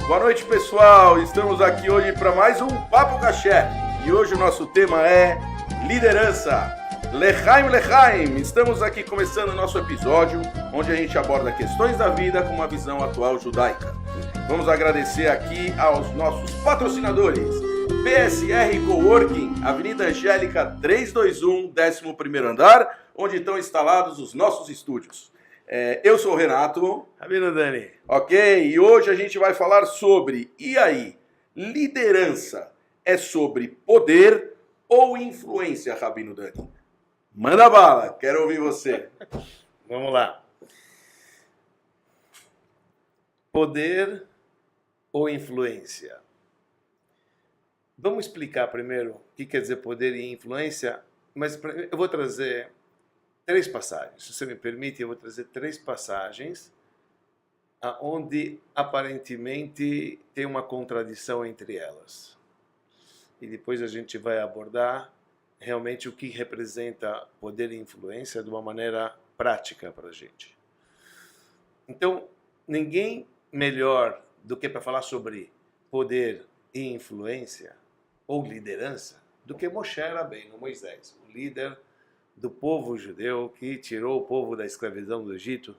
Boa noite, pessoal. Estamos aqui hoje para mais um Papo Caché. E hoje o nosso tema é liderança. Lechaim, Lechaim. Estamos aqui começando o nosso episódio, onde a gente aborda questões da vida com uma visão atual judaica. Vamos agradecer aqui aos nossos patrocinadores. PSR Coworking, Avenida Angélica 321, 11º andar, onde estão instalados os nossos estúdios. Eu sou o Renato. Rabino Dani. Ok, e hoje a gente vai falar sobre, e aí, liderança é sobre poder ou influência, Rabino Dani? Manda bala, quero ouvir você. Vamos lá. Poder ou influência? Vamos explicar primeiro o que quer dizer poder e influência, mas eu vou trazer 3 passagens. Se você me permite, eu vou trazer 3 passagens onde aparentemente tem uma contradição entre elas. E depois a gente vai abordar realmente o que representa poder e influência de uma maneira prática para a gente. Então, ninguém melhor do que para falar sobre poder e influência ou liderança do que Moshe Rabbeinu, Moisés, o líder do povo judeu que tirou o povo da escravidão do Egito,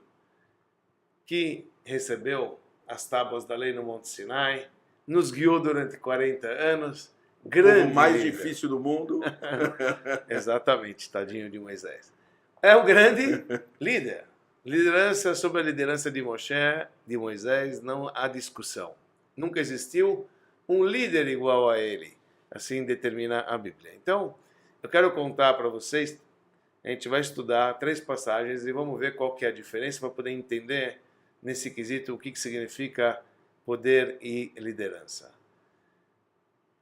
que recebeu as tábuas da lei no Monte Sinai, nos guiou durante 40 anos, grande o mais líder. difícil do mundo. Exatamente, tadinho de Moisés. É um grande líder. Liderança sobre a liderança de Moshe, de Moisés, não há discussão. Nunca existiu um líder igual a ele. Assim determina a Bíblia. Então, eu quero contar para vocês, a gente vai estudar 3 passagens e vamos ver qual que é a diferença para poder entender nesse quesito o que significa poder e liderança.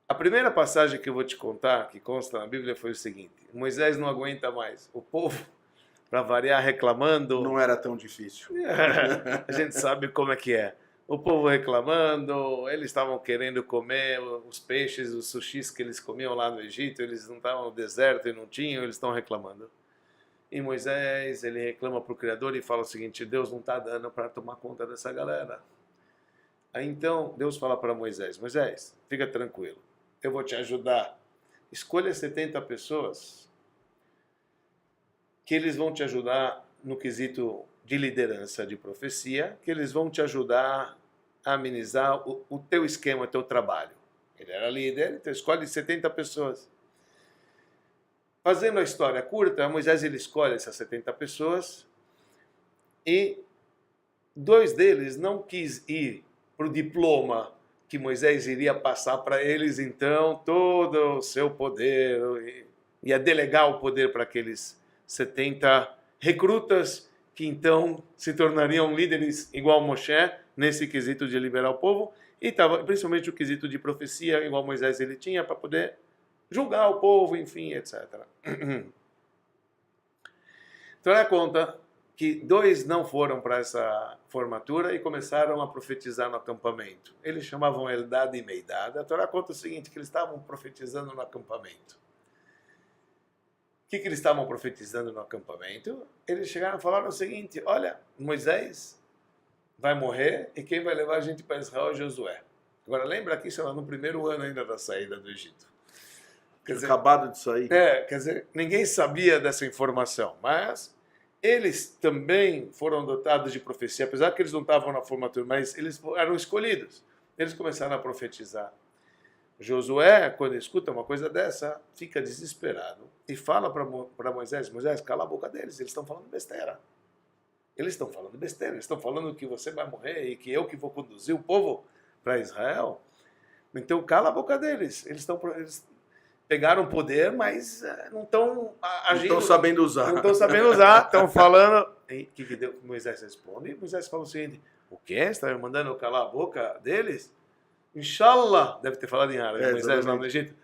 A primeira passagem que eu vou te contar, que consta na Bíblia, foi o seguinte: Moisés não aguenta mais. O povo, para variar, reclamando. Não era tão difícil. A gente sabe como é que é. O povo reclamando, eles estavam querendo comer os peixes, os sushis que eles comiam lá no Egito, eles não estavam no deserto e não tinham, eles estão reclamando. E Moisés, ele reclama para o Criador e fala o seguinte: Deus não está dando para tomar conta dessa galera. Aí então Deus fala para Moisés: Moisés, fica tranquilo, eu vou te ajudar. Escolha 70 pessoas que eles vão te ajudar no quesito de liderança, de profecia, que eles vão te ajudar a amenizar o teu esquema, o teu trabalho. Ele era líder, então escolhe 70 pessoas. Fazendo a história curta, Moisés ele escolhe essas 70 pessoas e 2 deles não quis ir para o diploma que Moisés iria passar para eles, então, todo o seu poder, ia delegar o poder para aqueles 70 recrutas que então se tornariam líderes igual Moshe, nesse quesito de liberar o povo, e principalmente o quesito de profecia, igual Moisés ele tinha, para poder julgar o povo, enfim, etc. Então ela conta que 2 não foram para essa formatura e começaram a profetizar no acampamento. Eles chamavam Eldad e Meidad. A Torá conta o seguinte, que eles estavam profetizando no acampamento. O que eles estavam profetizando no acampamento? Eles chegaram e falaram o seguinte: olha, Moisés vai morrer e quem vai levar a gente para Israel é Josué. Agora lembra que isso era no primeiro ano ainda da saída do Egito. Quer dizer, acabado de sair. Quer dizer, ninguém sabia dessa informação, mas eles também foram dotados de profecia, apesar que eles não estavam na formatura, mas eles eram escolhidos. Eles começaram a profetizar. Josué, quando escuta uma coisa dessa, fica desesperado e fala para Moisés: Moisés, cala a boca deles, eles estão falando besteira. Eles estão falando besteira, eles estão falando que você vai morrer e que eu que vou conduzir o povo para Israel. Então cala a boca deles, eles pegaram poder, mas não estão agindo. Não estão sabendo usar. Não estão sabendo usar, estão falando. O que Moisés responde? Moisés fala o seguinte: o quê? Você está me mandando eu calar a boca deles? Inshallah, deve ter falado em árabe, Moisés lá no Egito.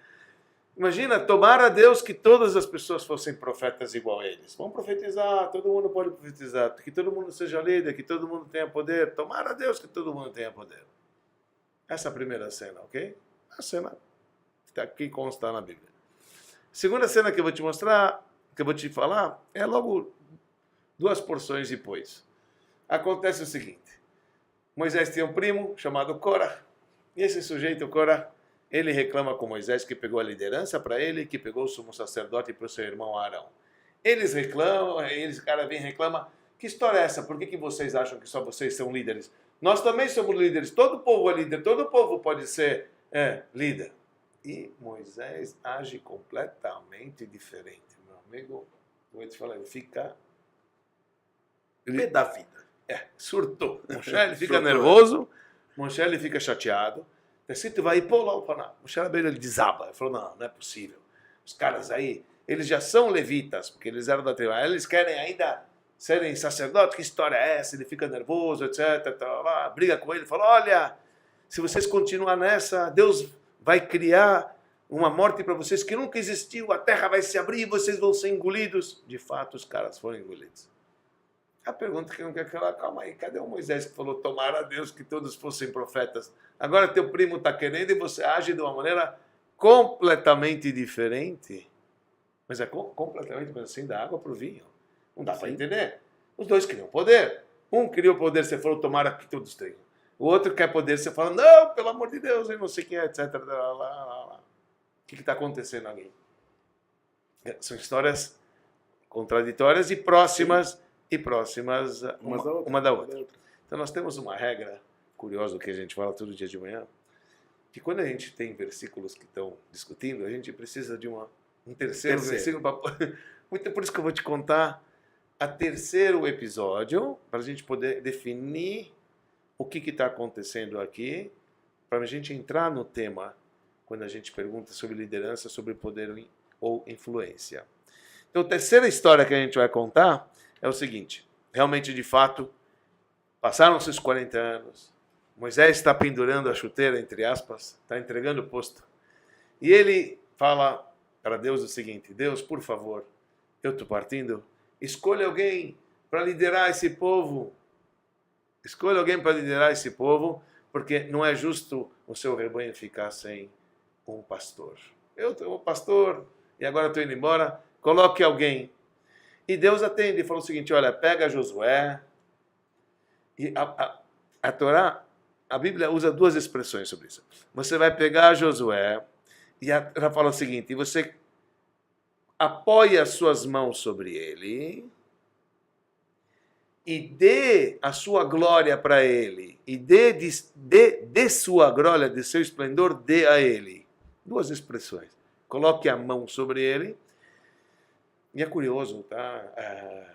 Imagina, tomara a Deus que todas as pessoas fossem profetas igual a eles. Vamos profetizar, todo mundo pode profetizar, que todo mundo seja líder, que todo mundo tenha poder. Tomara a Deus que todo mundo tenha poder. Essa é a primeira cena, ok? A cena que consta na Bíblia. A segunda cena que eu vou te mostrar, que eu vou te falar, é logo 2 porções depois. Acontece o seguinte: Moisés tinha um primo chamado Cora. E esse sujeito, Cora, ele reclama com Moisés que pegou a liderança para ele, que pegou o sumo sacerdote para o seu irmão Arão. Eles reclamam, o cara vem e reclama, que história é essa? Por que vocês acham que só vocês são líderes? Nós também somos líderes, todo povo é líder, todo povo pode ser líder. E Moisés age completamente diferente, meu amigo. Vou te falar, ele fica... Pé da vida. Surtou. Moshe, ele fica nervoso, Moshe, ele fica chateado. Tecito vai pôr lá o paná. Moshe Rabbeinu, ele desaba. Ele falou, não é possível. Os caras aí, eles já são levitas, porque eles eram da tribo. Eles querem ainda serem sacerdotes, que história é essa? Ele fica nervoso, etc. Lá, briga com ele, fala, olha, se vocês continuar nessa, Deus vai criar uma morte para vocês que nunca existiu, a terra vai se abrir e vocês vão ser engolidos. De fato, os caras foram engolidos. A pergunta que não quer calar, calma aí, cadê o Moisés que falou, tomara a Deus que todos fossem profetas? Agora teu primo está querendo e você age de uma maneira completamente diferente. Mas é completamente assim, da água para o vinho. Não dá para entender. Os dois queriam poder. Um queria o poder, você falou, tomara que todos tenham. O outro quer poder, você fala, não, pelo amor de Deus, eu não sei quem é, etc. O que está acontecendo ali? São histórias contraditórias e próximas uma da outra. Então nós temos uma regra curiosa que a gente fala todo dia de manhã, que quando a gente tem versículos que estão discutindo, a gente precisa de um terceiro versículo. Muito por isso que eu vou te contar a terceiro episódio, para a gente poder definir o que está acontecendo aqui, para a gente entrar no tema, quando a gente pergunta sobre liderança, sobre poder ou influência. Então a terceira história que a gente vai contar é o seguinte, realmente, de fato, passaram-se os 40 anos, Moisés está pendurando a chuteira, entre aspas, está entregando o posto, e ele fala para Deus o seguinte, Deus, por favor, eu estou partindo, escolha alguém para liderar esse povo, porque não é justo o seu rebanho ficar sem um pastor. Eu sou o pastor e agora estou indo embora, coloque alguém. E Deus atende e falou o seguinte, olha, pega Josué. E a Torá, a Bíblia usa duas expressões sobre isso. Você vai pegar Josué e ela fala o seguinte, e você apoia as suas mãos sobre ele e dê a sua glória para ele, e dê sua glória, de seu esplendor, dê a ele. Duas expressões. Coloque a mão sobre ele. E é curioso, tá,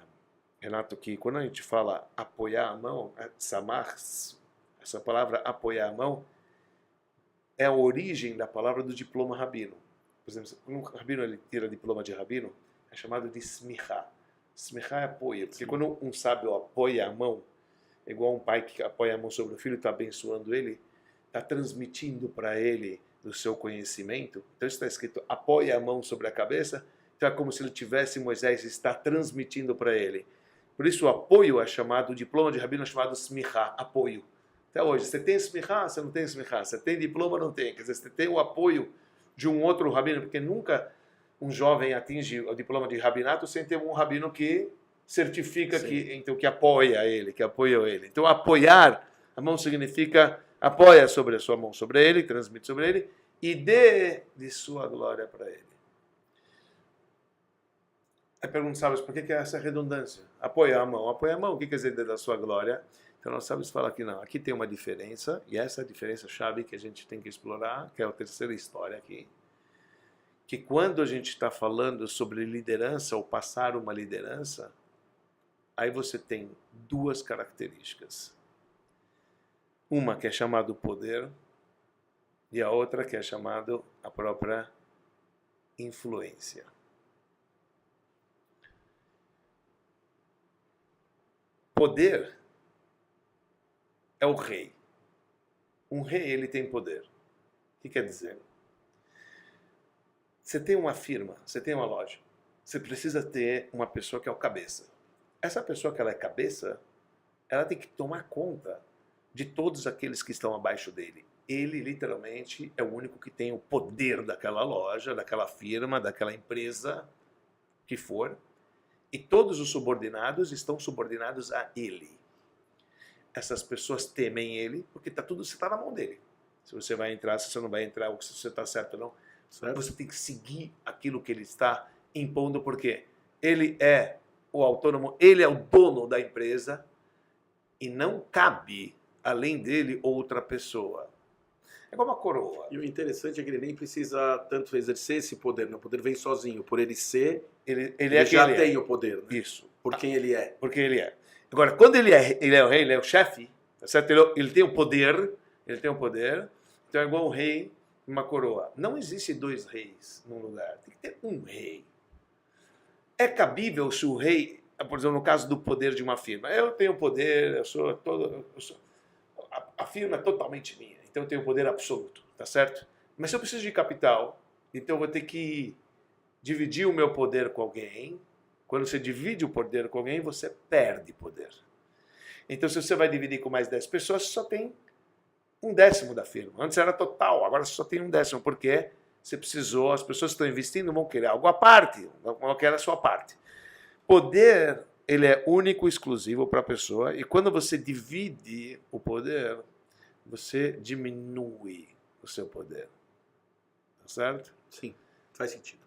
Renato, que quando a gente fala apoiar a mão, samar, essa palavra apoiar a mão, é a origem da palavra do diploma rabino. Por exemplo, quando um rabino ele tira diploma de rabino, é chamado de smichá. Smichá é apoio, porque quando um sábio apoia a mão, é igual um pai que apoia a mão sobre o filho, está abençoando ele, está transmitindo para ele do seu conhecimento. Então está escrito, apoia a mão sobre a cabeça, então é como se ele tivesse, Moisés está transmitindo para ele. Por isso o apoio é chamado, o diploma de rabino é chamado smichá, apoio. Até hoje, você tem smichá, você não tem smichá, você tem diploma, não tem. Quer dizer, você tem o apoio de um outro rabino, porque nunca um jovem atinge o diploma de rabinato sem ter um rabino que certifica, que apoia ele, que apoia ele. Então apoiar, a mão significa apoia sobre a sua mão, sobre ele, transmite sobre ele, e dê de sua glória para ele. Aí pergunta, sabes, por que é essa redundância? Apoia a mão, o que quer dizer da sua glória? Então nós sabemos falar que não, aqui tem uma diferença, e essa diferença chave que a gente tem que explorar, que é a terceira história aqui, que quando a gente está falando sobre liderança, ou passar uma liderança, aí você tem duas características. Uma que é chamado poder, e a outra que é chamado a própria influência. Poder é o rei. Um rei, ele tem poder. O que quer dizer? Você tem uma firma, você tem uma loja. Você precisa ter uma pessoa que é o cabeça. Essa pessoa que ela é cabeça, ela tem que tomar conta de todos aqueles que estão abaixo dele. Ele, literalmente, é o único que tem o poder daquela loja, daquela firma, daquela empresa, que for. E todos os subordinados estão subordinados a ele. Essas pessoas temem ele, porque tudo está na mão dele. se você vai entrar, se você não vai entrar, ou se você está certo ou não. Certo? Você tem que seguir aquilo que ele está impondo, porque ele é o autônomo, ele é o dono da empresa e não cabe, além dele, outra pessoa. É como uma coroa. E o interessante é que ele nem precisa tanto exercer esse poder, né? O poder vem sozinho. Por ele ser, Ele ele é já quem ele tem é. o poder, né? Isso. Por quem ele é. Porque ele é. Agora, quando ele é o rei, ele é o chefe, tá certo? Ele tem o poder, então é igual um rei e uma coroa. Não existe dois reis num lugar, tem que ter um rei. É cabível se o rei, por exemplo, no caso do poder de uma firma, eu tenho poder, a firma é totalmente minha, então eu tenho poder absoluto, tá certo? Mas se eu preciso de capital, então eu vou ter que dividir o meu poder com alguém. Quando você divide o poder com alguém, você perde poder. Então, se você vai dividir com mais 10 pessoas, você só tem 1/10 da firma. Antes era total, agora você só tem 1/10, porque você precisou, as pessoas que estão investindo vão querer algo à parte, vão querer a sua parte. Poder, ele é único e exclusivo para a pessoa, e quando você divide o poder, você diminui o seu poder. Tá certo? Sim, faz sentido.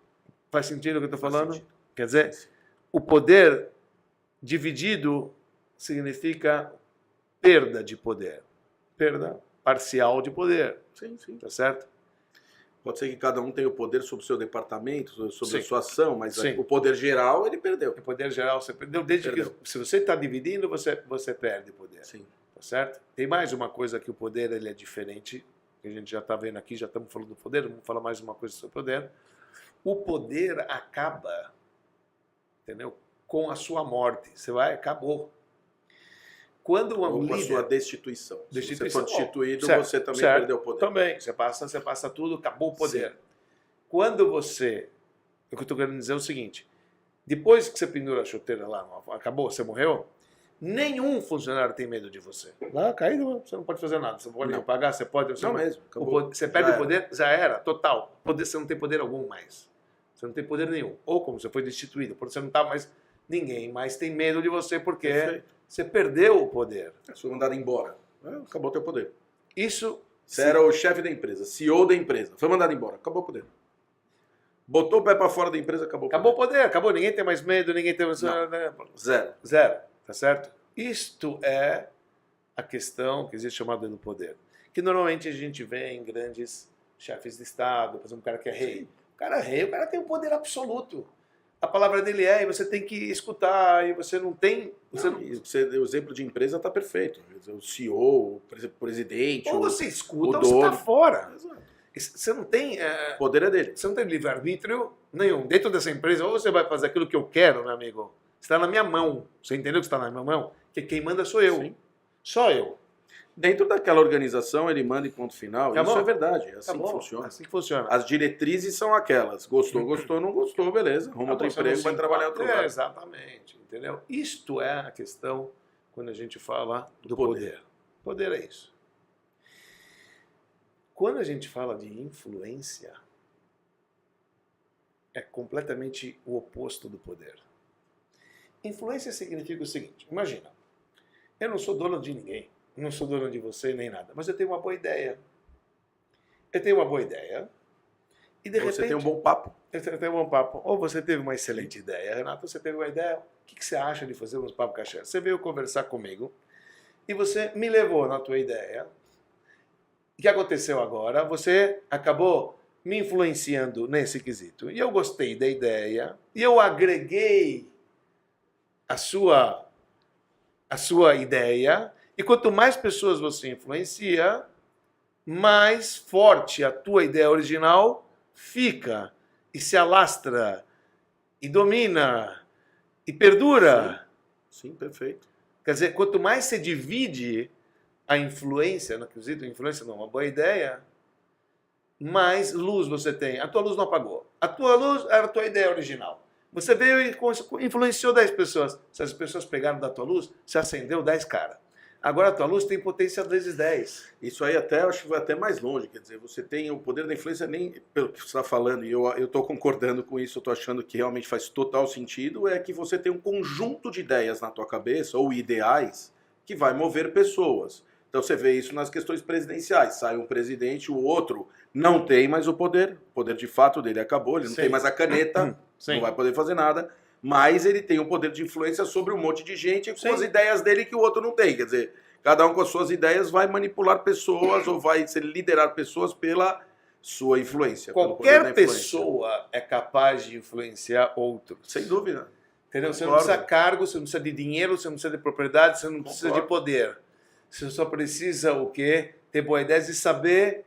Faz sentido o que eu estou falando? Sentido. Quer dizer, o poder dividido significa perda de poder. Perda parcial de poder. Sim, sim. Tá certo? Pode ser que cada um tenha o poder sobre o seu departamento, sobre a Sim. sua ação, mas Sim. o poder geral ele perdeu. O poder geral você perdeu. Desde Perdeu. que, se você está dividindo, você perde poder. Sim. Tá certo? Tem mais uma coisa que o poder ele é diferente, que a gente já está vendo aqui, já estamos falando do poder, vamos falar mais uma coisa sobre o poder. O poder acaba, entendeu? Com a sua morte. Você vai, acabou. Quando um Ou com a líder... sua destituição. Se você for destituído, certo, você também certo. perdeu o poder. Também, você passa tudo, acabou o poder. Sim. Quando você... O que eu estou querendo dizer é o seguinte, depois que você pendura a chuteira lá, acabou, você morreu, nenhum funcionário tem medo de você. Lá, caído, você não pode fazer nada. Você pode não pagar, você pode... Você não mesmo, acabou. Você perde o poder, já era, total. Você não tem poder algum mais. Você não tem poder nenhum. Ou como você foi destituído, porque você não está mais... Ninguém mais tem medo de você, porque... Perfeito. Você perdeu o poder. Você foi mandado embora. Acabou o teu poder. Isso... Você era o chefe da empresa, CEO da empresa. Foi mandado embora. Acabou o poder. Botou o pé para fora da empresa, acabou o poder. Acabou o poder. Acabou. Ninguém tem mais medo, ninguém tem mais... Zero. Zero. Tá certo? Isto é a questão que existe chamada do poder. Que normalmente a gente vê em grandes chefes de Estado. Por exemplo, um cara que é rei. O cara é rei, o cara tem um poder absoluto. A palavra dele é, e você tem que escutar, e você não tem... O exemplo de empresa está perfeito. O CEO, o presidente, ou você escuta, o ou dono. você está fora. Exato. Você não tem... O poder é dele. Você não tem livre-arbítrio nenhum. Dentro dessa empresa, ou você vai fazer aquilo que eu quero, meu amigo, está na minha mão. Você entendeu que está na minha mão? Que quem manda sou eu. Sim. Só eu. Dentro daquela organização, ele manda em ponto final. Isso é verdade. É assim que funciona. Assim que funciona. As diretrizes são aquelas. Gostou, não gostou, beleza. Arruma outro emprego, vai trabalhar em outro lugar. Exatamente. Entendeu? Isto é a questão quando a gente fala do poder. Poder é isso. Quando a gente fala de influência, é completamente o oposto do poder. Influência significa o seguinte, imagina, eu não sou dono de ninguém, não sou dono de você nem nada, mas eu tenho uma boa ideia. Eu tenho uma boa ideia e de repente... Você tem um bom papo. Eu tenho um bom papo. Ou você teve uma excelente ideia, Renato, você teve uma ideia, o que você acha de fazer uns papo cachê? Você veio conversar comigo e você me levou na tua ideia. O que aconteceu agora? Você acabou me influenciando nesse quesito. E eu gostei da ideia e eu agreguei a sua ideia, e quanto mais pessoas você influencia, mais forte a tua ideia original fica, e se alastra, e domina, e perdura. Sim, perfeito. Quer dizer, quanto mais você divide a influência, no quesito influência não, uma boa ideia, mais luz você tem. A tua luz não apagou. A tua luz era a tua ideia original. Você veio e influenciou 10 pessoas. Se as pessoas pegaram da tua luz, você acendeu 10 caras. Agora a tua luz tem potência vezes 10. Isso aí até, eu acho que vai até mais longe. Quer dizer, você tem o poder da influência nem pelo que você está falando, e eu estou concordando com isso, eu estou achando que realmente faz total sentido, é que você tem um conjunto de ideias na tua cabeça, ou ideais, que vai mover pessoas. Então você vê isso nas questões presidenciais. Sai um presidente, o outro não tem mais o poder de fato dele acabou, ele não Sim. tem mais a caneta, Sim. não vai poder fazer nada, mas ele tem um poder de influência sobre um monte de gente com Sim. as ideias dele que o outro não tem. Quer dizer, cada um com as suas ideias vai manipular pessoas ou vai liderar pessoas pela sua influência. pelo poder da Qualquer influência. pessoa é capaz de influenciar outros. Sem dúvida. Entendeu? Você não Concordo. precisa de cargo, você não precisa de dinheiro, você não precisa de propriedade, você não precisa de Concordo. poder. Você só precisa o quê? Ter boas ideias e saber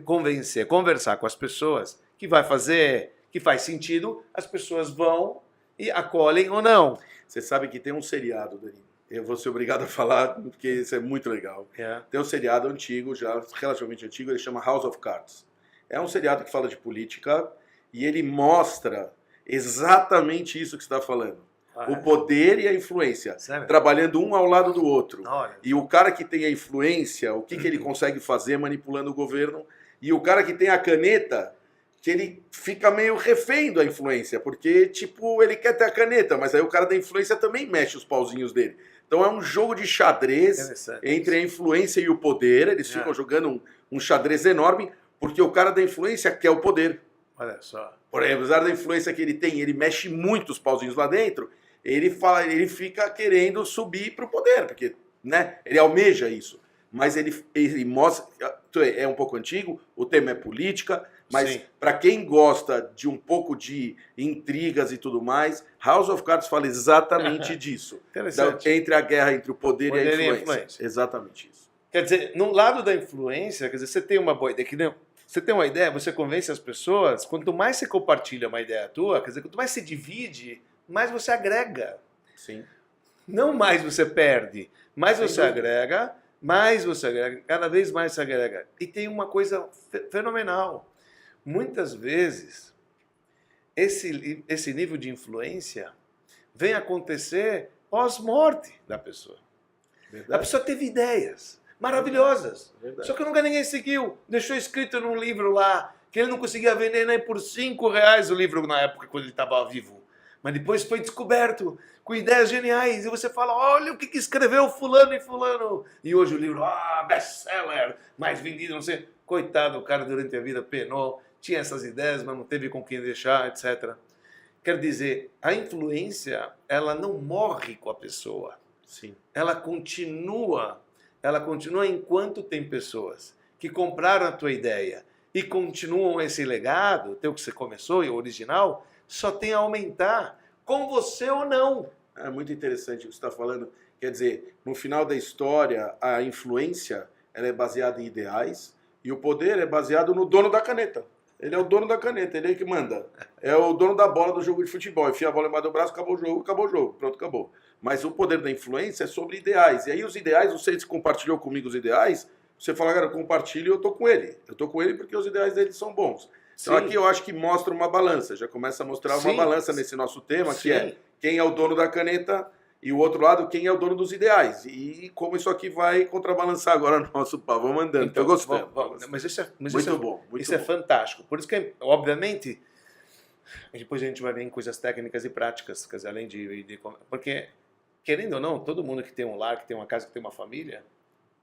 convencer, conversar com as pessoas que vai fazer, que faz sentido, as pessoas vão e acolhem ou não. Você sabe que tem um seriado, Dani. Eu vou ser obrigado a falar, porque isso é muito legal. Tem um seriado antigo, já relativamente antigo, ele chama House of Cards. É um seriado que fala de política e ele mostra exatamente isso que você está falando. O poder e a influência, Sério? trabalhando um ao lado do outro. Olha. E o cara que tem a influência, o que ele consegue fazer manipulando o governo, e o cara que tem a caneta, que ele fica meio refém da influência, porque, tipo, ele quer ter a caneta, mas aí o cara da influência também mexe os pauzinhos dele. Então é um jogo de xadrez Interessante. entre a influência e o poder, eles ficam jogando um xadrez enorme, porque o cara da influência quer o poder. Olha só. Por exemplo, apesar da influência que ele tem, ele mexe muito os pauzinhos lá dentro, ele fica querendo subir para o poder, porque, né, ele almeja isso. Mas ele mostra, é um pouco antigo, o tema é política, mas para quem gosta de um pouco de intrigas e tudo mais, House of Cards fala exatamente disso. Interessante. Entre a guerra entre o poder e a Poder e a influência. influência. Exatamente isso. Quer dizer, no lado da influência, quer dizer, você tem uma boa ideia, que nem, você tem uma ideia, você convence as pessoas, quanto mais você compartilha uma ideia tua, quer dizer, quanto mais você divide, mais você agrega. Sim. Não mais você perde, mais Sem você dúvida. agrega, cada vez mais você agrega. E tem uma coisa fenomenal. Muitas vezes, esse nível de influência vem acontecer pós-morte da pessoa. A Verdade? pessoa teve ideias maravilhosas, Verdade. só que nunca ninguém seguiu. Deixou escrito num livro lá, que ele não conseguia vender nem por R$5 o livro na época quando ele estava vivo. Mas depois foi descoberto, com ideias geniais. E você fala, olha o que escreveu fulano e fulano. E hoje o livro, best-seller, mais vendido, não sei. Coitado, o cara durante a vida penou, tinha essas ideias, mas não teve com quem deixar, etc. Quer dizer, a influência, ela não morre com a pessoa. Sim. Ela continua enquanto tem pessoas que compraram a tua ideia e continuam esse legado, teu que você começou e o original, só tem a aumentar, com você ou não. É muito interessante o que você está falando. Quer dizer, no final da história, a influência ela é baseada em ideais e o poder é baseado no dono da caneta. Ele é o dono da caneta, ele é que manda. É o dono da bola do jogo de futebol. Enfia a bola embaixo do braço, acabou o jogo. Pronto, acabou. Mas o poder da influência é sobre ideais. E aí os ideais, você compartilhou comigo os ideais, você fala, cara, eu compartilho e eu tô com ele. Eu tô com ele porque os ideais dele são bons. Então Sim. aqui eu acho que mostra uma balança. Já começa a mostrar uma Sim. balança nesse nosso tema, que Sim. é quem é o dono da caneta e o outro lado, quem é o dono dos ideais. E como isso aqui vai contrabalançar agora no nosso papo. Vamos andando. Então, Tô gostando. Mas isso é Muito bom. Isso é fantástico. Por isso que, obviamente, depois a gente vai ver em coisas técnicas e práticas, quer dizer, além porque, querendo ou não, todo mundo que tem um lar, que tem uma casa, que tem uma família,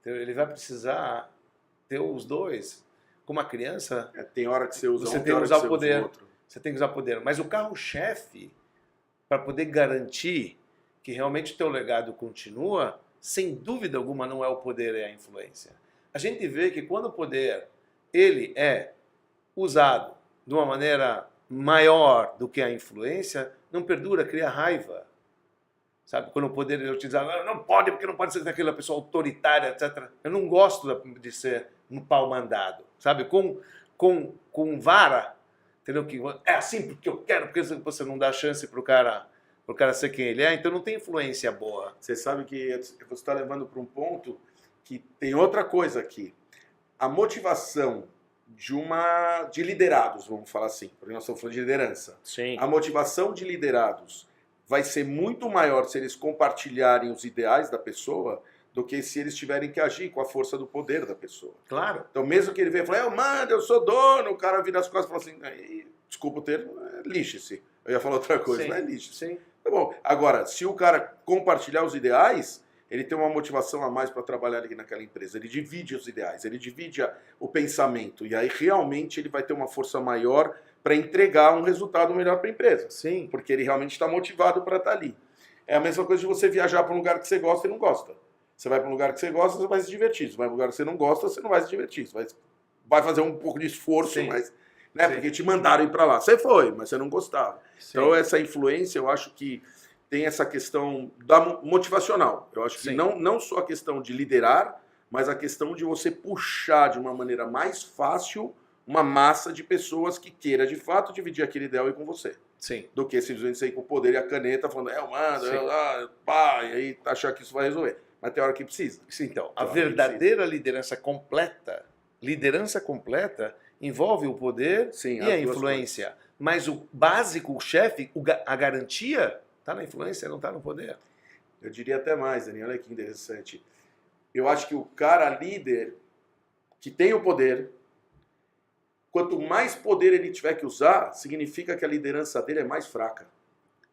ele vai precisar ter os dois. Com uma criança, Tem hora que você usa você um, tem que hora usar que o você usa poder. outro. Você tem que usar poder. Mas o carro-chefe, para poder garantir que realmente o teu legado continua, sem dúvida alguma não é o poder, é a influência. A gente vê que quando o poder ele é usado de uma maneira maior do que a influência, não perdura, cria raiva. Sabe? Quando o poder é utilizado, não pode, porque não pode ser daquela pessoa autoritária, etc. Eu não gosto de ser um pau mandado, sabe? Com vara, entendeu? Que é assim porque eu quero, porque você não dá chance pro cara ser quem ele é, então não tem influência boa. Você sabe que você está levando para um ponto que tem outra coisa aqui. A motivação de liderados, vamos falar assim, porque nós estamos falando de liderança. Sim. A motivação de liderados vai ser muito maior se eles compartilharem os ideais da pessoa do que se eles tiverem que agir com a força do poder da pessoa. Claro. Então, mesmo que ele venha e fale, eu mando, eu sou dono, o cara vira as costas e fala assim, desculpa o termo, lixe-se. Eu ia falar outra coisa, Sim. não é lixe-se. Sim. Tá bom. Agora, se o cara compartilhar os ideais, ele tem uma motivação a mais para trabalhar ali naquela empresa. Ele divide os ideais, ele divide o pensamento. E aí realmente ele vai ter uma força maior para entregar um resultado melhor para a empresa. Sim. Porque ele realmente está motivado para estar ali. É a mesma coisa de você viajar para um lugar que você gosta e não gosta. Você vai para um lugar que você gosta, você vai se divertir. Você vai para um lugar que você não gosta, você não vai se divertir. Você vai fazer um pouco de esforço, Sim. mas, né, Sim. porque te mandaram ir para lá. Você foi, mas você não gostava. Sim. Então essa influência, eu acho que tem essa questão da motivacional. Eu acho que Sim. não só a questão de liderar, mas a questão de você puxar de uma maneira mais fácil uma massa de pessoas que queira de fato dividir aquele ideal aí com você. Sim. Do que simplesmente sair com o poder e a caneta falando, eu mando, pá, e aí achar que isso vai resolver. Mas tem hora que precisa. Então, a verdadeira liderança completa envolve o poder Sim, e as a duas influência. Mas o básico, o chefe, a garantia está na influência, não está no poder. Eu diria até mais, Daniel, olha que interessante. Eu acho que o cara líder que tem o poder, quanto mais poder ele tiver que usar, significa que a liderança dele é mais fraca.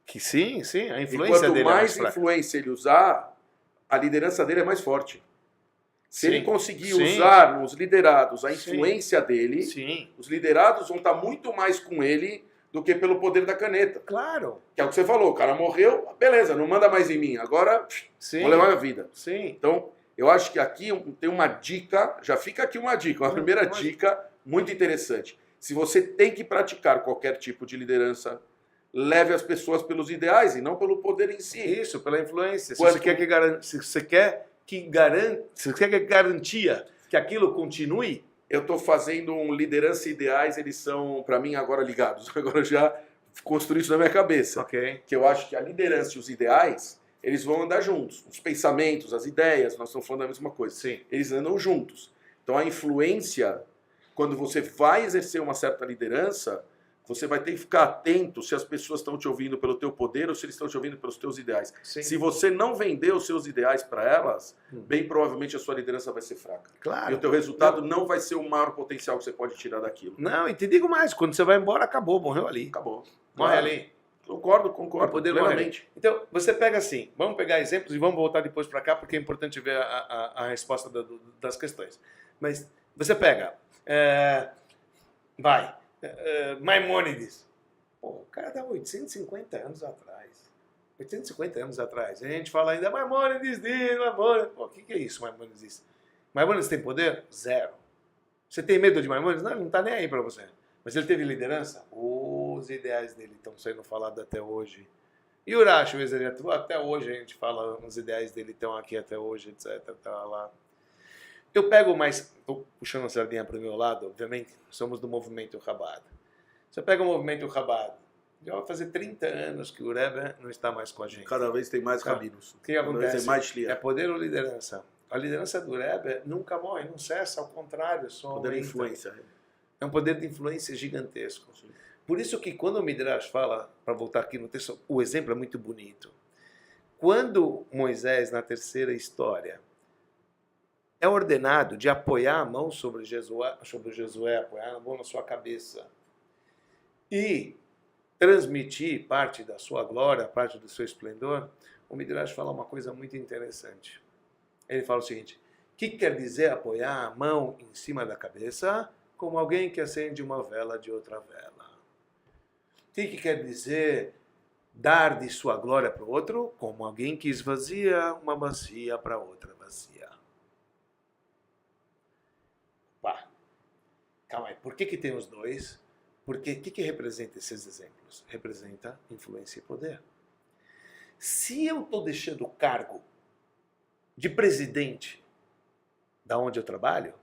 Que sim, a E influência quanto dele mais é mais fraca. influência ele usar, a liderança dele é mais forte. Se Sim, ele conseguir sim. usar nos liderados a Sim. influência dele, Sim, os liderados vão estar muito mais com ele do que pelo poder da caneta. claro. Que é o que você falou, o cara morreu, beleza, não manda mais em mim, agora Sim. vou levar minha vida. Sim. Então, eu acho que aqui tem uma dica, já fica aqui uma dica, uma primeira dica muito interessante. Se você tem que praticar qualquer tipo de liderança, leve as pessoas pelos ideais e não pelo poder em si. Isso, pela influência. Se Quanto- você quer que garantia que aquilo continue, Eu estou fazendo um liderança e ideais, eles são, para mim, agora ligados. Agora eu já construí isso na minha cabeça. ok. Que eu acho que a liderança e os ideais, eles vão andar juntos. Os pensamentos, as ideias, nós estamos falando da mesma coisa. Sim. Eles andam juntos. Então a influência, quando você vai exercer uma certa liderança, você vai ter que ficar atento se as pessoas estão te ouvindo pelo teu poder ou se eles estão te ouvindo pelos teus ideais. Sim. Se você não vender os seus ideais para elas, bem provavelmente a sua liderança vai ser fraca. Claro. E o teu resultado não vai ser o maior potencial que você pode tirar daquilo. Não, e te digo mais, quando você vai embora, acabou, morreu ali. Acabou. Morre Claro. ali. Concordo O poder plenamente. Então, você pega assim, vamos pegar exemplos e vamos voltar depois para cá, porque é importante ver a resposta das questões. Mas você pega, Maimônides. Pô, o cara dá 850 anos atrás. 850 anos atrás. A gente fala ainda, Maimônides diz, Maimônides. Pô, o que é isso, Maimônides diz? Maimônides tem poder? Zero. Você tem medo de Maimônides? Não, ele não está nem aí para você. Mas ele teve liderança? Os ideais dele estão sendo falados até hoje. E Urashi, o exército, até hoje a gente fala, os ideais dele estão aqui até hoje, etc. Tá lá. Eu pego mais, estou puxando a sardinha para o meu lado, obviamente, somos do movimento Chabad. Você pega o movimento Chabad, já vai fazer 30 anos que o Rebbe não está mais com a gente. Cada vez tem mais rabinos. O que Cada vez acontece? tem mais É shliach. poder ou liderança? A liderança do Rebbe nunca morre, não cessa, ao contrário, só Poder e aumenta. influência. É um poder de influência gigantesco. Por isso que quando o Midrash fala, para voltar aqui no texto, o exemplo é muito bonito. Quando Moisés, na terceira história, é ordenado de apoiar a mão sobre Josué, apoiar a mão na sua cabeça e transmitir parte da sua glória, parte do seu esplendor, o Midrash fala uma coisa muito interessante. Ele fala o seguinte: o que quer dizer apoiar a mão em cima da cabeça como alguém que acende uma vela de outra vela? O que quer dizer dar de sua glória para o outro como alguém que esvazia uma bacia para outra bacia? Pá, calma aí, por que tem os dois? Porque o que representa esses exemplos? Representa influência e poder. Se eu estou deixando o cargo de presidente da onde eu trabalho,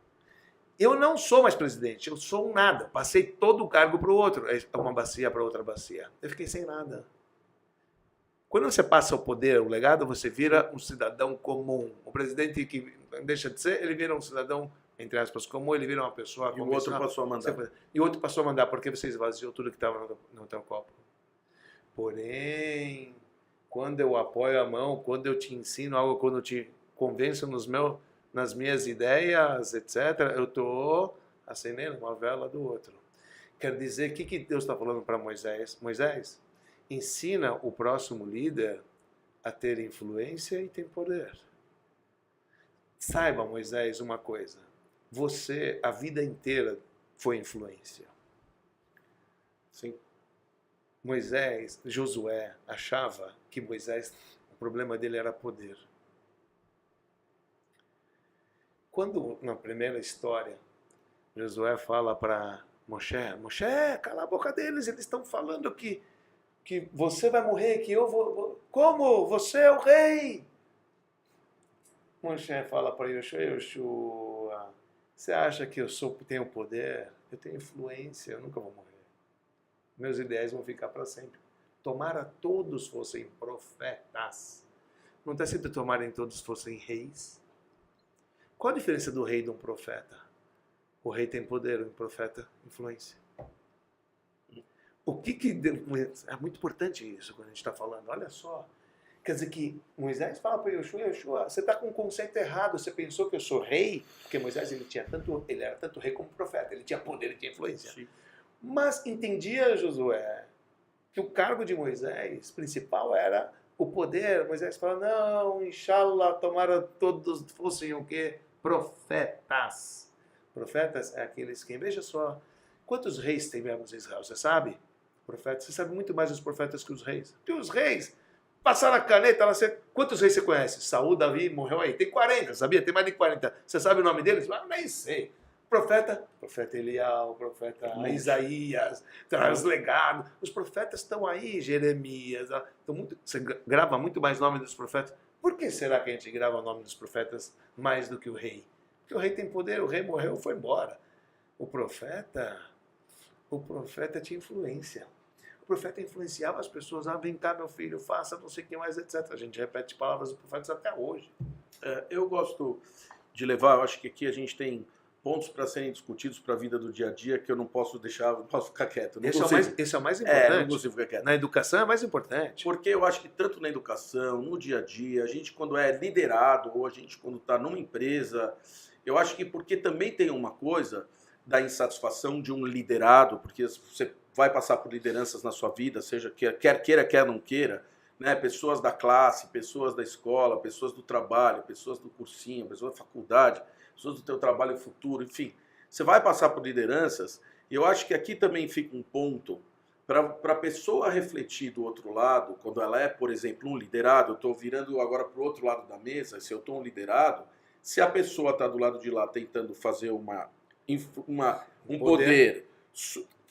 eu não sou mais presidente, eu sou um nada. Passei todo o cargo para o outro, uma bacia para outra bacia. Eu fiquei sem nada. Quando você passa o poder, o legado, você vira um cidadão comum. O presidente que deixa de ser, ele vira um cidadão, entre aspas, comum, ele vira uma pessoa... E o outro passou a mandar. E o outro passou a mandar, porque você esvaziou tudo que estava no teu copo. Porém, quando eu apoio a mão, quando eu te ensino algo, quando eu te convenço nas minhas ideias, etc., eu estou acendendo uma vela do outro. Quer dizer, o que Deus está falando para Moisés? Moisés, ensina o próximo líder a ter influência e ter poder. Saiba, Moisés, uma coisa. Você, a vida inteira, foi influência. Sim. Moisés, Josué, achava que Moisés, o problema dele era poder. Quando, na primeira história, Josué fala para Moshe, cala a boca deles, eles estão falando que você vai morrer, que eu vou... Como? Você é o rei! Moshe fala para Yoshua, você acha que eu tenho poder? Eu tenho influência, eu nunca vou morrer. Meus ideais vão ficar para sempre. Tomara todos fossem profetas. Não está escrito tomarem todos fossem reis? Qual a diferença do rei e de um profeta? O rei tem poder, o profeta, influência. O que é muito importante isso quando a gente está falando. Olha só. Quer dizer que Moisés fala para Yoshua, você está com um conceito errado. Você pensou que eu sou rei? Porque Moisés ele era tanto rei como profeta. Ele tinha poder, ele tinha influência. Sim. Mas entendia Josué que o cargo de Moisés principal era o poder. Moisés fala, não, inshallah, tomara todos fossem o quê? Profetas. Profetas é aqueles que, veja só, quantos reis tivemos em Israel, você sabe? Profetas, você sabe muito mais dos profetas que os reis. Porque os reis passaram a caneta, quantos reis você conhece? Saúl, Davi, morreu aí. Tem 40, sabia? Tem mais de 40. Você sabe o nome deles? Ah, nem sei. Profeta Elial, profeta Isaías, traz legado. Os profetas estão aí, Jeremias. Você grava muito mais nome dos profetas. Por que será que a gente grava o nome dos profetas mais do que o rei? Porque o rei tem poder, o rei morreu, foi embora. O profeta tinha influência. O profeta influenciava as pessoas. Ah, vem cá, meu filho, faça não sei o que mais, etc. A gente repete palavras dos profetas até hoje. Eu gosto de levar, eu acho que aqui a gente tem pontos para serem discutidos para a vida do dia a dia que eu não posso deixar, não posso ficar quieto. Esse é o mais importante. Não consigo ficar quieto. Na educação é mais importante. Porque eu acho que tanto na educação, no dia a dia, a gente quando é liderado, ou a gente quando está numa empresa, eu acho que porque também tem uma coisa da insatisfação de um liderado, porque você vai passar por lideranças na sua vida, seja quer queira, quer não queira, né? Pessoas da classe, pessoas da escola, pessoas do trabalho, pessoas do cursinho, pessoas da faculdade, pessoas do teu trabalho futuro, enfim. Você vai passar por lideranças, e eu acho que aqui também fica um ponto para a pessoa refletir do outro lado, quando ela é, por exemplo, um liderado, eu estou virando agora para o outro lado da mesa, se eu estou um liderado, se a pessoa está do lado de lá tentando fazer um poder,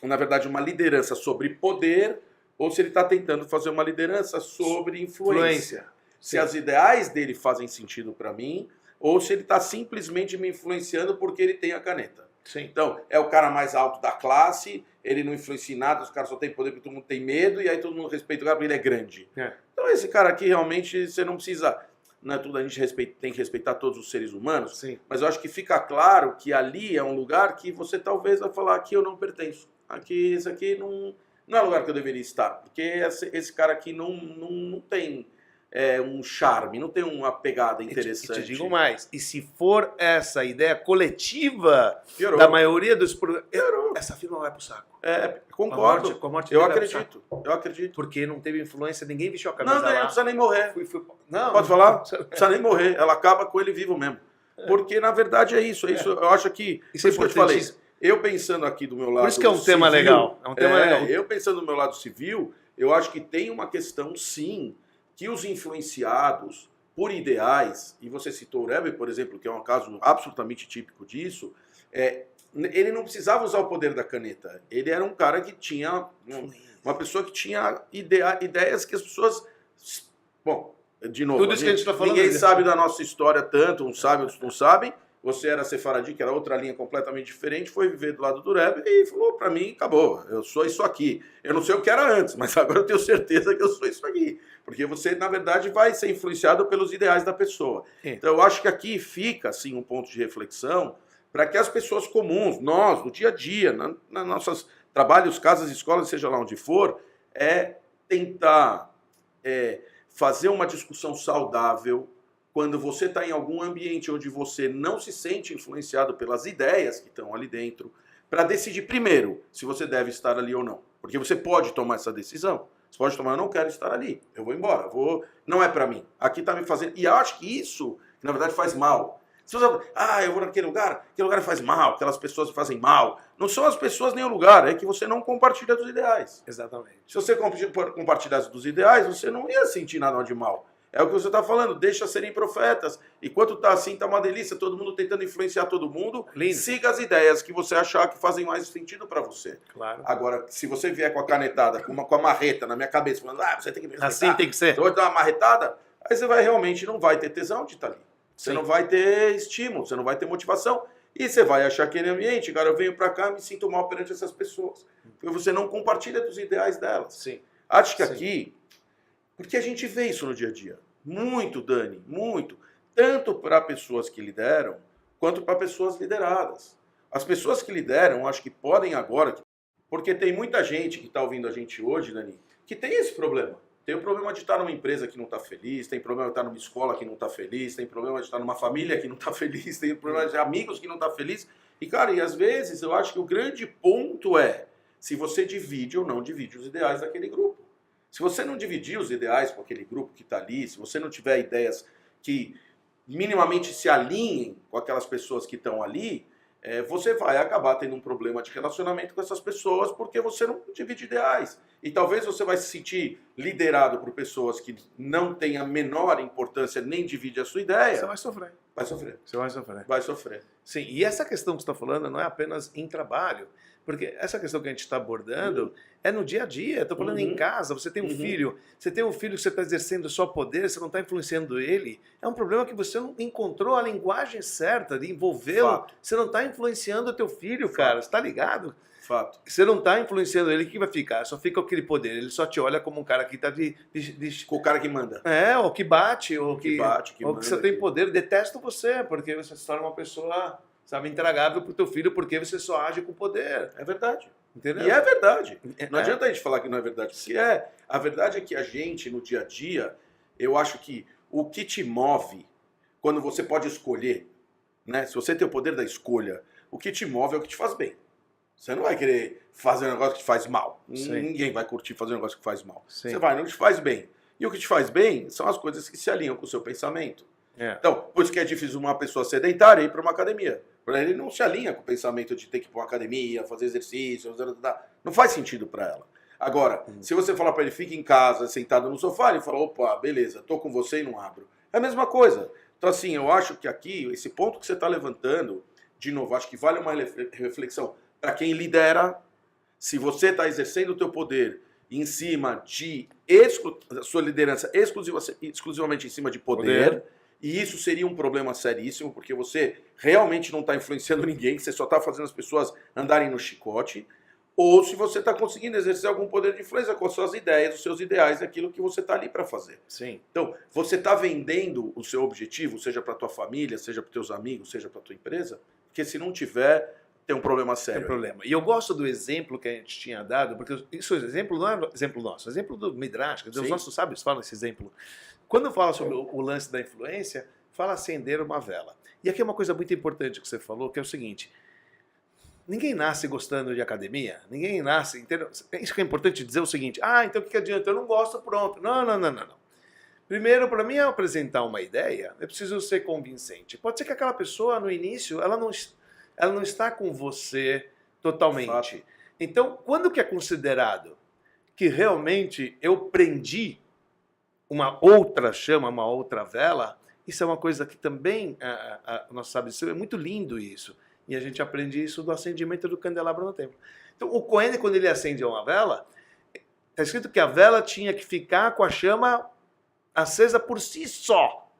na verdade uma liderança sobre poder, ou se ele está tentando fazer uma liderança sobre influência. Se as ideais dele fazem sentido para mim, ou se ele está simplesmente me influenciando porque ele tem a caneta. Sim. Então, é o cara mais alto da classe, ele não influencia em nada, os caras só têm poder porque todo mundo tem medo, e aí todo mundo respeita o cara porque ele é grande. Então esse cara aqui realmente você não precisa... Não é tudo, a gente tem que respeitar todos os seres humanos, sim, mas eu acho que fica claro que ali é um lugar que você talvez vai falar, aqui eu não pertenço, esse aqui não é o lugar que eu deveria estar, porque esse cara aqui não tem um charme, não tem uma pegada interessante. E te digo mais, e se for essa ideia coletiva Piorou. Da maioria dos... Essa firma vai pro saco. Concordo, com a morte eu acredito. Porque não teve influência, ninguém vestiu a camisa não lá. precisa nem morrer. Não, pode falar? Não precisa nem morrer, ela acaba com ele vivo mesmo. Porque na verdade é isso, eu acho que... Isso é que eu te falei. Eu pensando aqui do meu lado Por isso que é um tema legal. É um tema legal. Eu pensando do meu lado civil, eu acho que tem uma questão, sim, que os influenciados por ideais, e você citou o Rebbe, por exemplo, que é um caso absolutamente típico disso, ele não precisava usar o poder da caneta. Ele era um cara que tinha... Uma pessoa que tinha ideias que as pessoas... Bom, de novo, tudo isso que a gente tá falando, ninguém sabe da nossa história tanto, uns sabem, outros não sabem. Você era sefaradi, que era outra linha completamente diferente, foi viver do lado do Rebbe e falou, pra mim, acabou, eu sou isso aqui. Eu não sei o que era antes, mas agora eu tenho certeza que eu sou isso aqui. Porque você, na verdade, vai ser influenciado pelos ideais da pessoa. Então, eu acho que aqui fica, assim, um ponto de reflexão para que as pessoas comuns, nós, no dia a dia, nas nossas trabalhos, casas, escolas, seja lá onde for, tentar fazer uma discussão saudável quando você está em algum ambiente onde você não se sente influenciado pelas ideias que estão ali dentro, para decidir primeiro se você deve estar ali ou não. Porque você pode tomar essa decisão. Você pode tomar, eu não quero estar ali, eu vou embora, não é para mim. Aqui está me fazendo... E eu acho que isso, na verdade, faz mal. Se você, eu vou naquele lugar, aquele lugar faz mal, aquelas pessoas fazem mal. Não são as pessoas nem o lugar, é que você não compartilha dos ideais. Exatamente. Se você compartilhasse dos ideais, você não ia sentir nada de mal. É o que você está falando, deixa serem profetas. Enquanto tá assim, tá uma delícia, todo mundo tentando influenciar todo mundo. Lindo. Siga as ideias que você achar que fazem mais sentido para você. Claro. Agora, se você vier com a canetada, com a marreta na minha cabeça, falando, você tem que me respeitar, Assim tem que ser. você vai dar uma marretada, aí você vai realmente não vai ter tesão de estar ali. Você Sim. não vai ter estímulo, você não vai ter motivação. E você vai achar aquele ambiente, cara, eu venho para cá e me sinto mal perante essas pessoas. Porque você não compartilha dos ideais delas. Sim. Acho que Sim. aqui, porque a gente vê isso no dia a dia. Muito, Dani, muito. Tanto para pessoas que lideram, quanto para pessoas lideradas. As pessoas que lideram, acho que podem agora, porque tem muita gente que está ouvindo a gente hoje, Dani, que tem esse problema. Tem o problema de estar numa empresa que não está feliz, tem problema de estar numa escola que não está feliz, tem problema de estar numa família que não está feliz, tem problema de amigos que não está feliz. E, cara, e às vezes eu acho que o grande ponto é se você divide ou não divide os ideais daquele grupo. Se você não dividir os ideais com aquele grupo que está ali, se você não tiver ideias que minimamente se alinhem com aquelas pessoas que estão ali, você vai acabar tendo um problema de relacionamento com essas pessoas porque você não divide ideais. E talvez você vai se sentir liderado por pessoas que não têm a menor importância nem divide a sua ideia. Você vai sofrer. Vai sofrer. Você vai sofrer. Vai sofrer. Sim, e essa questão que você está falando não é apenas em trabalho, porque essa questão que a gente está abordando é no dia a dia. Estou falando em casa, você tem um filho, que você está exercendo o seu poder, você não está influenciando ele. É um problema que você não encontrou a linguagem certa de envolvê-lo. Fato. Você não está influenciando o teu filho, cara. Você está ligado? Fato. Você não está influenciando ele, o que vai ficar? Só fica aquele poder. Ele só te olha como um cara que está Com o cara que manda. ou que bate, ou que manda, você tem poder. Detesto você, porque você se torna uma pessoa, sabe, intragável pro teu filho, porque você só age com poder. É verdade. Entendeu? E é verdade. Não adianta a gente falar que não é verdade, porque a verdade é que a gente, no dia a dia, eu acho que o que te move, quando você pode escolher, né? Se você tem o poder da escolha, o que te move é o que te faz bem. Você não vai querer fazer um negócio que te faz mal. Sim. Ninguém vai curtir fazer um negócio que faz mal. Sim. Você vai no que te faz bem. E o que te faz bem são as coisas que se alinham com o seu pensamento. Então, por isso que é difícil uma pessoa sedentária ir para uma academia. Ele não se alinha com o pensamento de ter que ir para uma academia, fazer exercício, não faz sentido para ela. Agora, se você falar para ele, fica em casa, sentado no sofá, ele fala, opa, beleza, tô com você e não abro. É a mesma coisa. Então, assim, eu acho que aqui, esse ponto que você está levantando, de novo, acho que vale uma reflexão para quem lidera. Se você está exercendo o teu poder em cima de sua liderança exclusivamente em cima de poder. E isso seria um problema seríssimo, porque você realmente não está influenciando ninguém, você só está fazendo as pessoas andarem no chicote, ou se você está conseguindo exercer algum poder de influência com as suas ideias, os seus ideais, aquilo que você está ali para fazer. Sim. Então, você está vendendo o seu objetivo, seja para a tua família, seja para os teus amigos, seja para a tua empresa, porque se não tiver, tem um problema sério. Tem problema. E eu gosto do exemplo que a gente tinha dado, porque isso exemplo não é exemplo nosso, é exemplo do Midrash, quer dizer, os nossos sábios falam esse exemplo. Quando fala sobre o lance da influência, fala acender uma vela. E aqui é uma coisa muito importante que você falou, que é o seguinte: ninguém nasce gostando de academia, ninguém nasce, entendeu? Isso que é importante dizer o seguinte: então o que adianta? Eu não gosto, pronto. Não. Primeiro, para mim, apresentar uma ideia, eu preciso ser convincente. Pode ser que aquela pessoa, no início, ela não está com você totalmente. Fato. Então, quando que é considerado que realmente eu prendi uma outra chama, uma outra vela? Isso é uma coisa que também nós sabemos, é muito lindo isso. E a gente aprende isso do acendimento do candelabro no templo. Então, o Cohen, quando ele acende uma vela, está escrito que a vela tinha que ficar com a chama acesa por si só.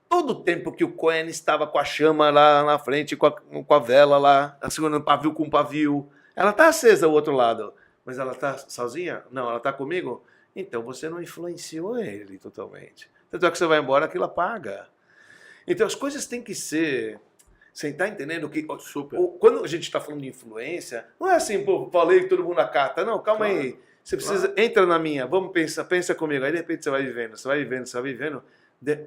Todo o tempo que o Cohen estava com a chama lá na frente, com a vela lá, segurando pavio com pavio, ela está acesa ao outro lado, mas ela está sozinha? Não, ela está comigo? Então você não influenciou ele totalmente. Tanto é que você vai embora, aquilo apaga. Então as coisas têm que ser... Você está entendendo que... Super. Quando a gente está falando de influência, não é assim, pô, falei que todo mundo acata. Não, calma aí. Você precisa... Entra na minha, vamos pensar, pensa comigo. Aí de repente você vai vivendo.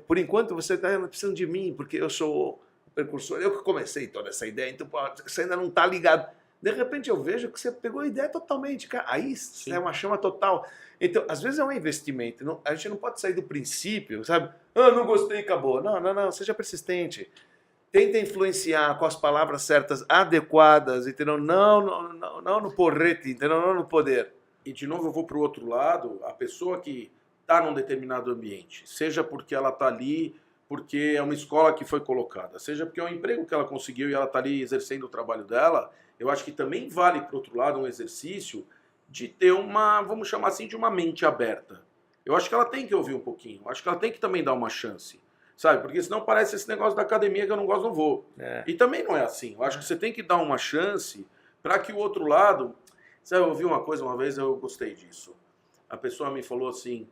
Por enquanto você está precisando de mim, porque eu sou o precursor. Eu que comecei toda essa ideia, então pô, você ainda não está ligado. De repente eu vejo que você pegou a ideia totalmente. Cara, aí é uma chama total. Então, às vezes é um investimento. A gente não pode sair do princípio, sabe? Não gostei, acabou. Não, seja persistente. tenta influenciar com as palavras certas, adequadas, entendeu? Não no porrete, entendeu? Não no poder. E de novo eu vou para o outro lado, a pessoa que está num determinado ambiente, seja porque ela está ali, porque é uma escola que foi colocada, seja porque é um emprego que ela conseguiu e ela está ali exercendo o trabalho dela, eu acho que também vale, por outro lado, um exercício de ter uma, vamos chamar assim, de uma mente aberta. Eu acho que ela tem que ouvir um pouquinho, eu acho que ela tem que também dar uma chance, sabe? Porque senão parece esse negócio da academia que eu não gosto, não vou. E também não é assim, eu acho que você tem que dar uma chance para que o outro lado... Sabe, eu ouvi uma coisa uma vez, eu gostei disso. A pessoa me falou assim,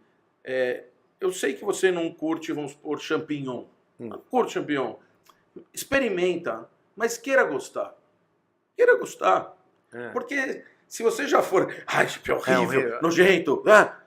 eu sei que você não curte, vamos supor, champignon. Não curte champignon. Experimenta, mas queira gostar. Queira gostar. Porque se você já for, ai, que horrível, nojento,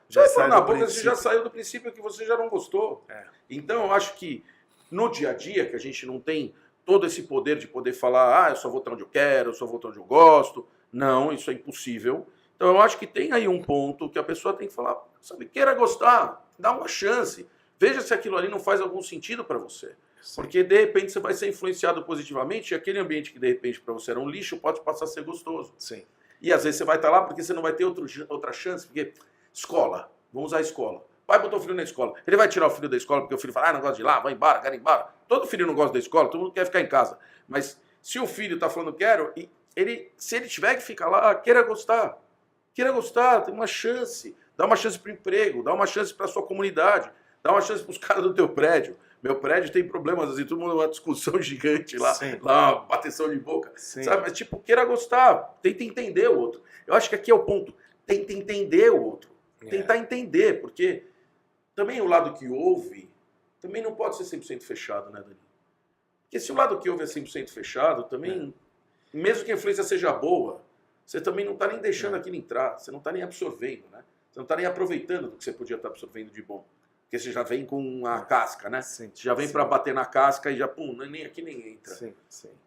já sai na boca, você já saiu do princípio que você já não gostou. Então eu acho que no dia a dia, que a gente não tem todo esse poder de poder falar, eu só vou estar onde eu quero, eu só vou estar onde eu gosto. Não, isso é impossível. Então eu acho que tem aí um ponto que a pessoa tem que falar, sabe, queira gostar, dá uma chance. Veja se aquilo ali não faz algum sentido para você. Sim. Porque de repente você vai ser influenciado positivamente e aquele ambiente que de repente para você era um lixo pode passar a ser gostoso. Sim. E às vezes você vai estar lá porque você não vai ter outra chance, porque escola, vamos usar a escola. Pai botou o filho na escola. Ele vai tirar o filho da escola porque o filho fala, não gosto de ir lá, vai embora, quero ir embora. Todo filho não gosta da escola, todo mundo quer ficar em casa. Mas se o filho está falando quero, se ele tiver que ficar lá, queira gostar, tem uma chance, dá uma chance para o emprego, dá uma chance para a sua comunidade, dá uma chance para os caras do teu prédio. Meu prédio tem problemas, assim, todo mundo uma discussão gigante lá, lá uma bateção de boca, sabe? Mas tipo, queira gostar, tenta entender o outro. Eu acho que aqui é o ponto, tenta entender o outro, tentar entender, porque também o lado que ouve, também não pode ser 100% fechado, né, Dani? Porque se o lado que ouve é 100% fechado, também... Mesmo que a influência seja boa, você também não está nem deixando aquilo entrar, você não está nem absorvendo, né? Você não está nem aproveitando do que você podia estar absorvendo de bom. Porque você já vem com a casca, né? Você já vem para bater na casca e já, nem aqui nem entra.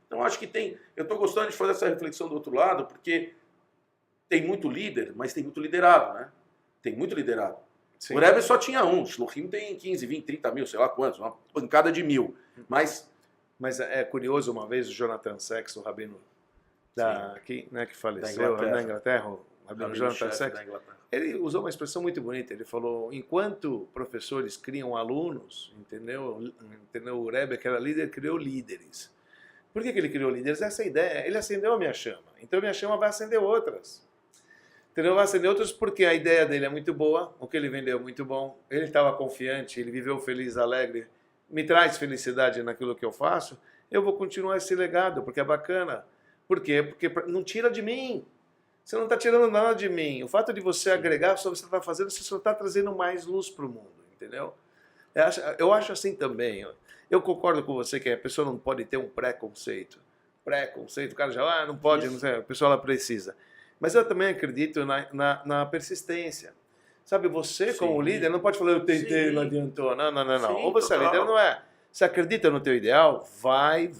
Então acho que tem... Eu estou gostando de fazer essa reflexão do outro lado, porque tem muito líder, mas tem muito liderado, né? Tem muito liderado. O Rebbe só tinha um, o Shluchim tem 15, 20, 30 mil, sei lá quantos, uma pancada de 1000. Mas é curioso, uma vez o Jonathan Sacks, o rabino aqui, né, que faleceu na Inglaterra, o rabino Jonathan Sacks, ele usou uma expressão muito bonita. Ele falou, enquanto professores criam alunos, entendeu? O Rebbe, que era líder, criou líderes. Por que ele criou líderes? Essa ideia, ele acendeu a minha chama. Então a minha chama vai acender outras. Entendeu? Vai acender outras porque a ideia dele é muito boa, o que ele vendeu é muito bom, ele estava confiante, ele viveu feliz, alegre, me traz felicidade naquilo que eu faço, eu vou continuar esse legado, porque é bacana. Por quê? Porque não tira de mim. Você não está tirando nada de mim. O fato de você agregar, só você está fazendo, você só está trazendo mais luz para o mundo, entendeu? Eu acho assim também. Eu concordo com você que a pessoa não pode ter um preconceito. O cara já, não pode, não sei, a pessoa ela precisa. Mas eu também acredito na persistência. Sabe, você como líder não pode falar, eu tentei, não adiantou. Não. Ou você é líder, não é. Você acredita no teu ideal, vai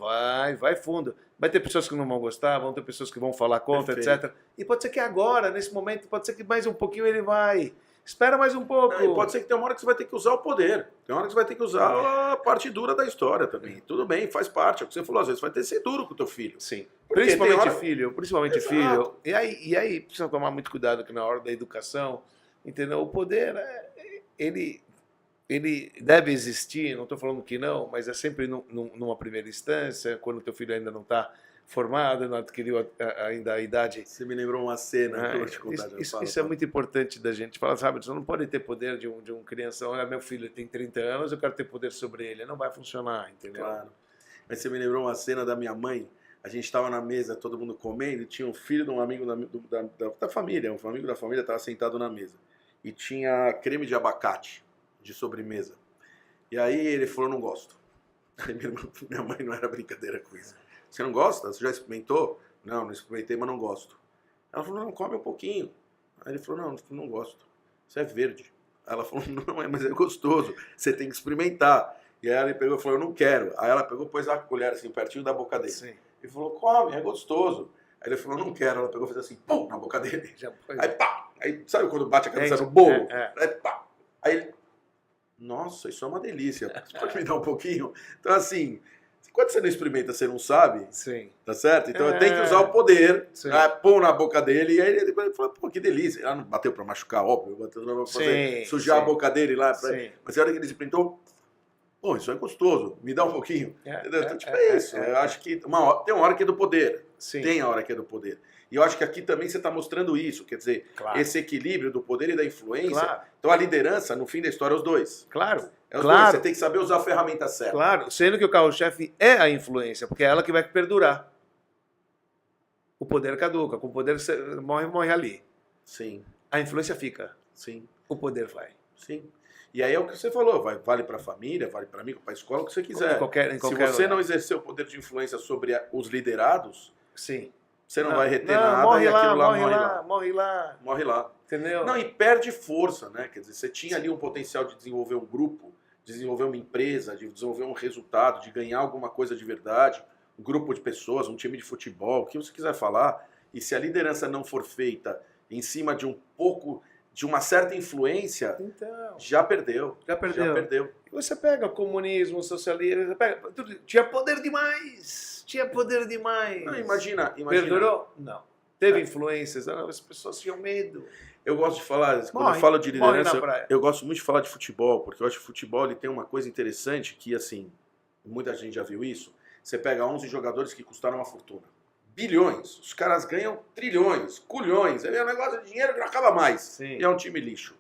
fundo. Vai ter pessoas que não vão gostar, vão ter pessoas que vão falar contra, etc. E pode ser que agora, nesse momento, pode ser que mais um pouquinho ele vai. Espera mais um pouco. E pode ser que tenha uma hora que você vai ter que usar o poder. Tem uma hora que você vai ter que usar a parte dura da história também. Tudo bem, faz parte. É o que você falou, às vezes vai ter que ser duro com o teu filho. Sim. Principalmente filho. E aí precisa tomar muito cuidado que na hora da educação, entendeu? O poder, ele deve existir, não estou falando que não, mas é sempre numa primeira instância, quando o teu filho ainda não está formado, não adquiriu ainda a idade. Você me lembrou uma cena que eu vou te contar. Isso é muito importante da gente falar, sabe? Você não pode ter poder de um criança, olha, meu filho tem 30 anos, eu quero ter poder sobre ele. Não vai funcionar, entendeu? Claro. Mas você me lembrou uma cena da minha mãe, a gente estava na mesa, todo mundo comendo, e tinha um filho de um amigo da família, um amigo da família estava sentado na mesa. E tinha creme de abacate de sobremesa. E aí ele falou, não gosto. Aí minha mãe não era brincadeira com isso. Você não gosta? Você já experimentou? Não experimentei, mas não gosto. Ela falou, não, come um pouquinho. Aí ele falou, não gosto. Isso é verde. Aí ela falou, não, mas é gostoso. Você tem que experimentar. E aí ele pegou e falou, eu não quero. Aí ela pegou, pôs a colher assim, pertinho da boca dele. Sim. E falou, come, é gostoso. Aí ele falou, não quero. Ela pegou e fez assim, pum, na boca dele. Aí pá. Aí sabe quando bate a cabeça no bolo? Aí pá. Aí ele, nossa, isso é uma delícia. Você pode me dar um pouquinho? Então assim, quando você não experimenta, você não sabe, Sim. tá certo? Então eu tenho que usar o poder, Sim. pôr na boca dele, e aí ele fala, pô, que delícia. Ela não bateu pra machucar, óbvio, bateu pra fazer, sujar a boca dele lá. Mas a hora que ele experimentou, pô, isso é gostoso, me dá um pouquinho. Entendeu? Então, tipo, é isso. Eu acho que tem uma hora que é do poder. Sim. Tem a hora que é do poder. E eu acho que aqui também você está mostrando isso, quer dizer, esse equilíbrio do poder e da influência. Claro. Então a liderança, no fim da história, é os dois. Claro. É os dois. Você tem que saber usar a ferramenta certa. Claro, sendo que o carro-chefe é a influência, porque é ela que vai perdurar. O poder caduca, com o poder você morre ali. Sim. A influência fica. Sim. O poder vai. Sim. E aí é o que você falou, vale para a família, vale para amigo, para a escola, o que você quiser. Em qualquer Se você lugar. não exercer o poder de influência sobre os liderados, sim. Você não vai reter nada morre e aquilo lá morre lá. Morre lá. Entendeu? Não, e perde força, né? Quer dizer, você tinha ali um potencial de desenvolver um grupo, desenvolver uma empresa, de desenvolver um resultado, de ganhar alguma coisa de verdade, um grupo de pessoas, um time de futebol, o que você quiser falar. E se a liderança não for feita em cima de de uma certa influência, então, já perdeu. Já perdeu. E você pega o comunismo, o socialismo, tinha poder demais. Não, imagina. Perdurou? Não. Teve influências, as pessoas tinham medo. Eu gosto de falar, quando eu falo de liderança, eu gosto muito de falar de futebol, porque eu acho que o futebol ele tem uma coisa interessante que, assim, muita gente já viu isso. Você pega 11 jogadores que custaram uma fortuna. Bilhões. Os caras ganham trilhões, culhões. É um negócio de dinheiro que não acaba mais. Sim. E é um time lixo.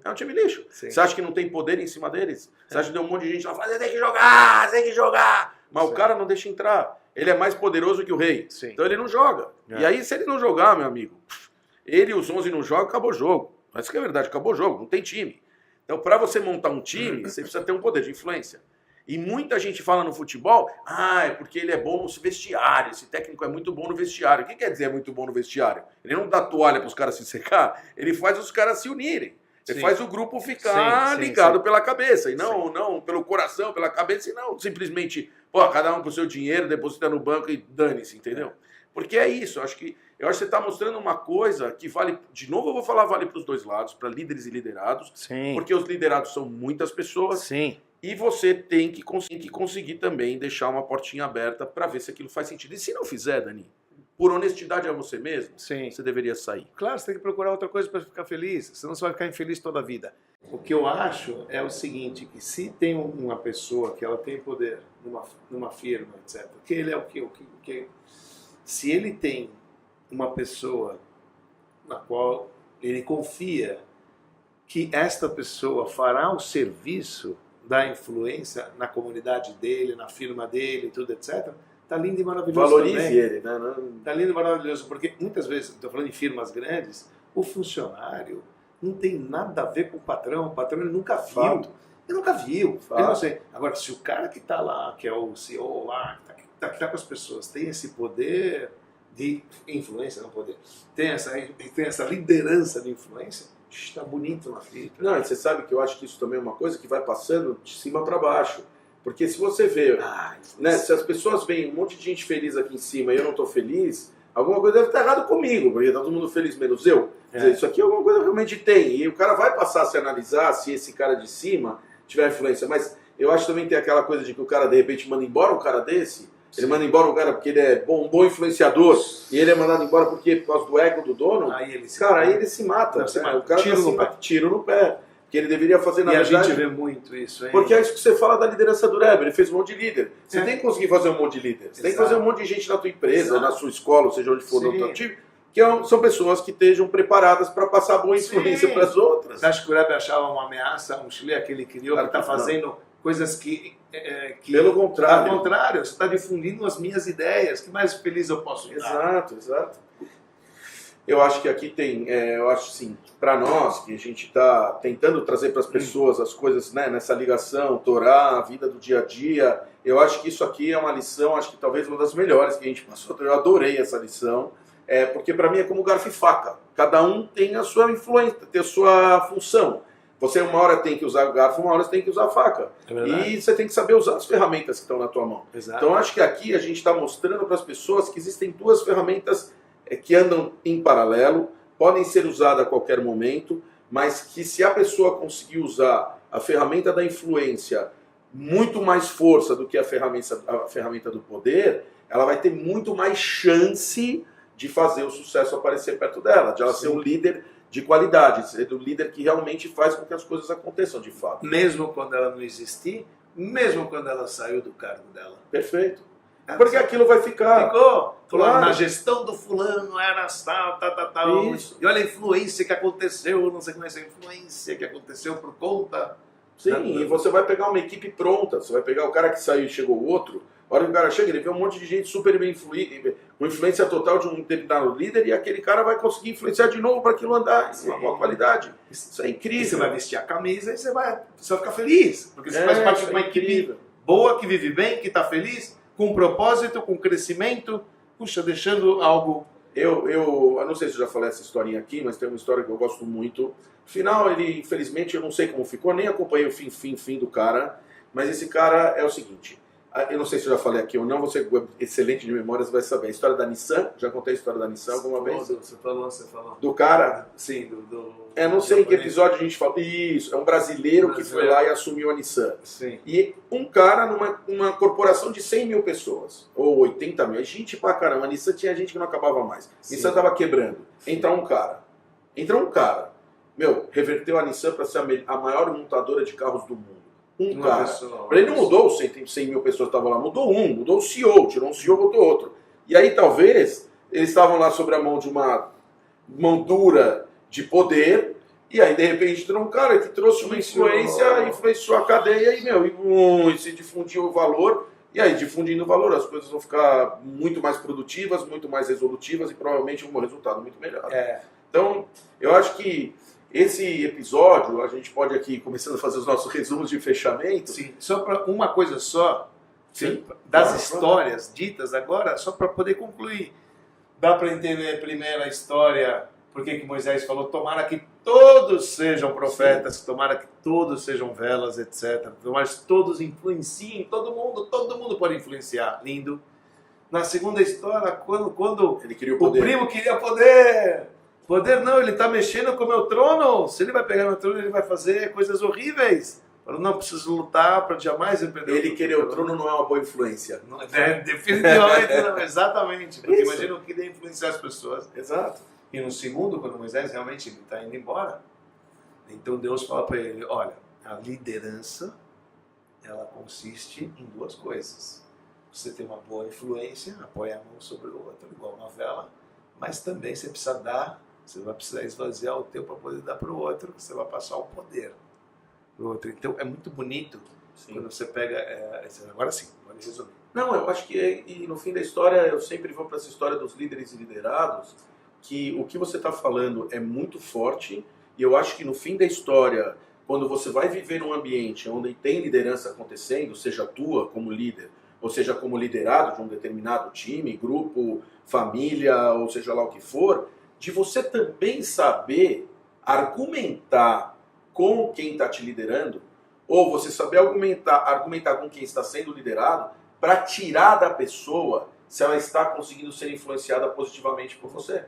É um time lixo. Sim. Você acha que não tem poder em cima deles? Você acha que tem um monte de gente lá falando, tem que jogar. Mas Sim. o cara não deixa entrar. Ele é mais poderoso que o rei. Sim. Então ele não joga. E aí, se ele não jogar, meu amigo, ele e os 11 não jogam, acabou o jogo. Mas isso que é verdade, acabou o jogo, não tem time. Então, para você montar um time, você precisa ter um poder de influência. E muita gente fala no futebol, é porque ele é bom no vestiário, esse técnico é muito bom no vestiário. O que quer dizer é muito bom no vestiário? Ele não dá toalha para os caras se secar, ele faz os caras se unirem. Ele faz o grupo ficar ligado pela cabeça, e não pelo coração, pela cabeça, e não simplesmente, cada um com o seu dinheiro, deposita no banco e dane-se, entendeu? Porque é isso, eu acho que você está mostrando uma coisa que vale, de novo eu vou falar, vale para os dois lados, para líderes e liderados, porque os liderados são muitas pessoas, Sim. E você tem que conseguir também deixar uma portinha aberta para ver se aquilo faz sentido. E se não fizer, Dani, por honestidade a você mesmo, você deveria sair. Claro, você tem que procurar outra coisa para ficar feliz, senão você vai ficar infeliz toda a vida. O que eu acho é o seguinte, que se tem uma pessoa que ela tem poder numa firma, etc., que ele é o que se ele tem uma pessoa na qual ele confia que esta pessoa fará o serviço da influência na comunidade dele, na firma dele, tudo, etc., tá lindo e maravilhoso. Valorize também. ele, né? Tá lindo e maravilhoso, porque muitas vezes, estou falando em firmas grandes, o funcionário não tem nada a ver com o patrão ele nunca viu. Fato. Ele nunca viu. Fato. Eu não sei. Agora, se o cara que está lá, que é o CEO lá, que tá com as pessoas, tem esse poder de influência, não poder, tem essa liderança de influência, está bonito na fita. Não, e você sabe que eu acho que isso também é uma coisa que vai passando de cima para baixo. Porque se você vê, se as pessoas veem um monte de gente feliz aqui em cima e eu não estou feliz, alguma coisa deve estar errada comigo, porque está todo mundo feliz menos eu. Quer dizer, isso aqui alguma coisa realmente tem. E o cara vai passar a se analisar se esse cara de cima tiver influência. Mas eu acho também que tem aquela coisa de que o cara de repente manda embora um cara desse. Ele manda embora o cara porque ele é um bom influenciador e ele é mandado embora por causa do ego do dono. Aí ele se mata. O cara tiro no pé. Que ele deveria fazer na verdade. E a gente vê muito isso, hein? Porque é isso que você fala da liderança do Rebbe. Ele fez um monte de líder. Você tem que conseguir fazer um monte de líder. Você tem que fazer um monte de gente na tua empresa, na sua escola, ou seja, onde for, no teu time, que são pessoas que estejam preparadas para passar boa influência para as outras. Você acha que o Rebbe achava uma ameaça, um chile que ele criou, que está fazendo coisas que... Pelo contrário. Ao contrário, você está difundindo as minhas ideias. Que mais feliz eu posso estar? Exato. Eu acho que aqui tem, eu acho sim, para nós, que a gente está tentando trazer para as pessoas as coisas, né, nessa ligação, Torá, a vida do dia a dia, eu acho que isso aqui é uma lição, acho que talvez uma das melhores que a gente passou, eu adorei essa lição, porque para mim é como garfo e faca, cada um tem a sua influência, tem a sua função. Você uma hora tem que usar o garfo, uma hora você tem que usar a faca. E você tem que saber usar as ferramentas que estão na tua mão. Exato. Então acho que aqui a gente está mostrando para as pessoas que existem duas ferramentas que andam em paralelo, podem ser usadas a qualquer momento, mas que se a pessoa conseguir usar a ferramenta da influência muito mais força do que a ferramenta do poder, ela vai ter muito mais chance de fazer o sucesso aparecer perto dela, de ela ser um líder de qualidade, ser um líder que realmente faz com que as coisas aconteçam de fato. Mesmo quando ela não existir, mesmo quando ela saiu do cargo dela. Perfeito. Porque aquilo vai ficar. Ficou. Claro. Na gestão do fulano era tal. Isso. E olha a influência que aconteceu, não sei como é essa influência que aconteceu por conta. Sim, e você vai pegar uma equipe pronta, você vai pegar o cara que saiu e chegou outro, a hora que o cara chega, ele vê um monte de gente super bem com influência total de um determinado líder, e aquele cara vai conseguir influenciar de novo para aquilo andar em uma boa qualidade. Isso é incrível. E você vai vestir a camisa e você vai ficar feliz, porque você faz parte de uma equipe boa, que vive bem, que está feliz, com propósito, com crescimento, puxa, deixando algo... Eu não sei se eu já falei essa historinha aqui, mas tem uma história que eu gosto muito. Final, ele, infelizmente, eu não sei como ficou, nem acompanhei o fim do cara, mas esse cara é o seguinte, eu não sei se eu já falei aqui ou não, você excelente de memórias vai saber. A história da Nissan, já contei a história da Nissan alguma vez? Você falou. Do cara? Sim, não sei em que episódio a gente falou. Isso, é um brasileiro que foi lá e assumiu a Nissan. Sim. E um cara numa corporação de 100 mil pessoas, ou 80 mil, gente pra caramba, a Nissan tinha gente que não acabava mais. A Nissan tava quebrando. Entra um cara, reverteu a Nissan para ser a maior montadora de carros do mundo. Para ele não mudou os 100 mil pessoas que estavam lá, mudou o CEO, tirou um CEO, botou outro. E aí talvez eles estavam lá sobre a mão de uma mão dura de poder, e aí de repente entrou um cara que trouxe uma influência, influenciou a cadeia e se difundiu o valor, e aí difundindo o valor as coisas vão ficar muito mais produtivas, muito mais resolutivas e provavelmente um resultado muito melhor. Então eu acho que esse episódio, a gente pode aqui, começando a fazer os nossos resumos de fechamento. Sim, só para uma coisa só, sim, das histórias ditas agora, só para poder concluir. Dá para entender a primeira história, porque que Moisés falou, tomara que todos sejam profetas, tomara que todos sejam velas, etc. Tomara que todos influenciem, todo mundo pode influenciar. Lindo. Na segunda história, quando ele queria o primo queria poder... Poder não, ele está mexendo com o meu trono. Se ele vai pegar meu trono, ele vai fazer coisas horríveis. Eu não preciso lutar para jamais eu perder. Ele querer o trono não é uma boa influência. Não, definitivamente não, exatamente. Porque imagina o que deve influenciar as pessoas. Exato. E no segundo, quando Moisés realmente está indo embora, então Deus fala para ele, olha, a liderança, ela consiste em duas coisas. Você tem uma boa influência, apoia a mão sobre o outro, igual uma vela, mas também você precisa dar. Você vai precisar esvaziar o teu para poder dar para o outro, você vai passar o poder para o outro. Então é muito bonito quando você pega... agora sim, pode resumir. Não, eu acho que e no fim da história, eu sempre vou para essa história dos líderes e liderados, que o que você está falando é muito forte, e eu acho que no fim da história, quando você vai viver num ambiente onde tem liderança acontecendo, seja tua como líder, ou seja como liderado de um determinado time, grupo, família, ou seja lá o que for, de você também saber argumentar com quem está te liderando, ou você saber argumentar com quem está sendo liderado, para tirar da pessoa se ela está conseguindo ser influenciada positivamente por você.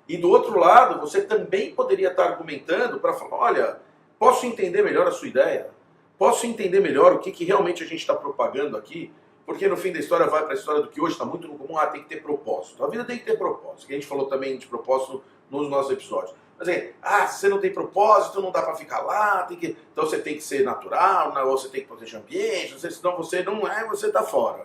E do outro lado, você também poderia estar argumentando para falar, olha, posso entender melhor a sua ideia? Posso entender melhor o que realmente a gente está propagando aqui? Porque no fim da história vai para a história do que hoje está muito no comum, tem que ter propósito. A vida tem que ter propósito, que a gente falou também de propósito nos nossos episódios. Mas se você não tem propósito, não dá para ficar lá, então você tem que ser natural, ou você tem que proteger o ambiente, senão você não você está fora.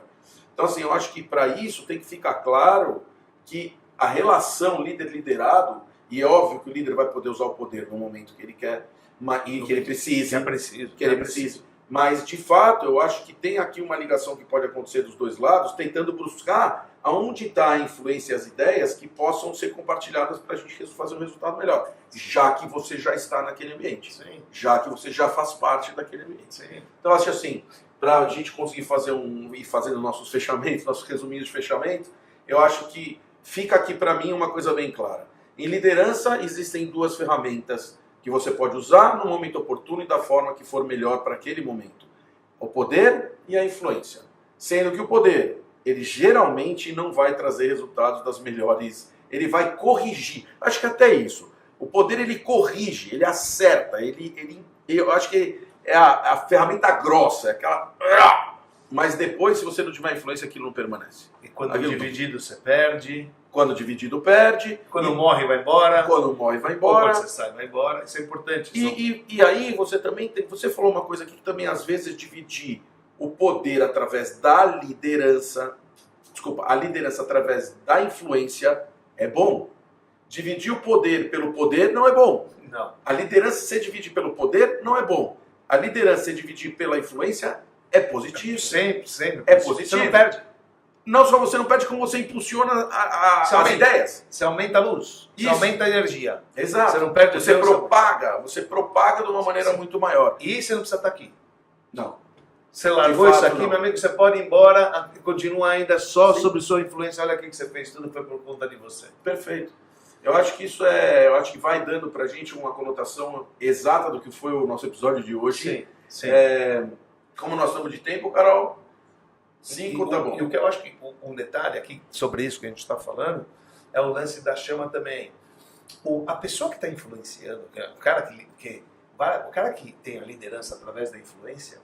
Então assim, eu acho que para isso tem que ficar claro que a relação líder-liderado, e é óbvio que o líder vai poder usar o poder no momento que ele quer, e que ele precisa. Mas, de fato, eu acho que tem aqui uma ligação que pode acontecer dos dois lados, tentando buscar aonde está a influência e as ideias que possam ser compartilhadas para a gente fazer um resultado melhor. Já que você já está naquele ambiente. Sim. Já que você já faz parte daquele ambiente. Sim. Então, acho assim, para a gente conseguir ir fazendo nossos fechamentos, nossos resuminhos de fechamento, eu acho que fica aqui para mim uma coisa bem clara. Em liderança, existem duas ferramentas que você pode usar no momento oportuno e da forma que for melhor para aquele momento. O poder e a influência. Sendo que o poder, ele geralmente não vai trazer resultados das melhores... Ele vai corrigir. Acho que até isso. O poder, ele corrige, ele acerta, eu acho que é a ferramenta grossa, é aquela... Mas depois, se você não tiver influência, aquilo não permanece. E quando Aquilo dividido, você perde. Quando dividido, perde. Quando morre, vai embora. Quando morre, vai Ou embora. quando você sai, vai embora. Isso é importante. E aí você também tem... Você falou uma coisa aqui que também, às vezes, dividir o poder através da liderança... Desculpa, a liderança através da influência é bom. Dividir o poder pelo poder não é bom. Não. A liderança ser dividir pelo poder não é bom. A liderança ser dividir pela influência é positivo. Sempre. É positivo. Você não perde. Não só você não perde, como você impulsiona as ideias. Você aumenta a luz. Isso. Você aumenta a energia. Exato. Você não perde o Você seu propaga de uma maneira muito maior. E você não precisa estar aqui. Não. Você largou De fato, isso aqui, não. meu amigo, você pode ir embora, continua ainda só sobre sua influência. Olha aqui que você fez, tudo foi por conta de você. Perfeito. Eu acho que eu acho que vai dando pra gente uma conotação exata do que foi o nosso episódio de hoje. Sim. Como nós estamos de tempo, Carol? 5, tá bom. E o que eu acho que um detalhe aqui sobre isso que a gente está falando é o lance da chama também. A pessoa que está influenciando, o cara que tem a liderança através da influência,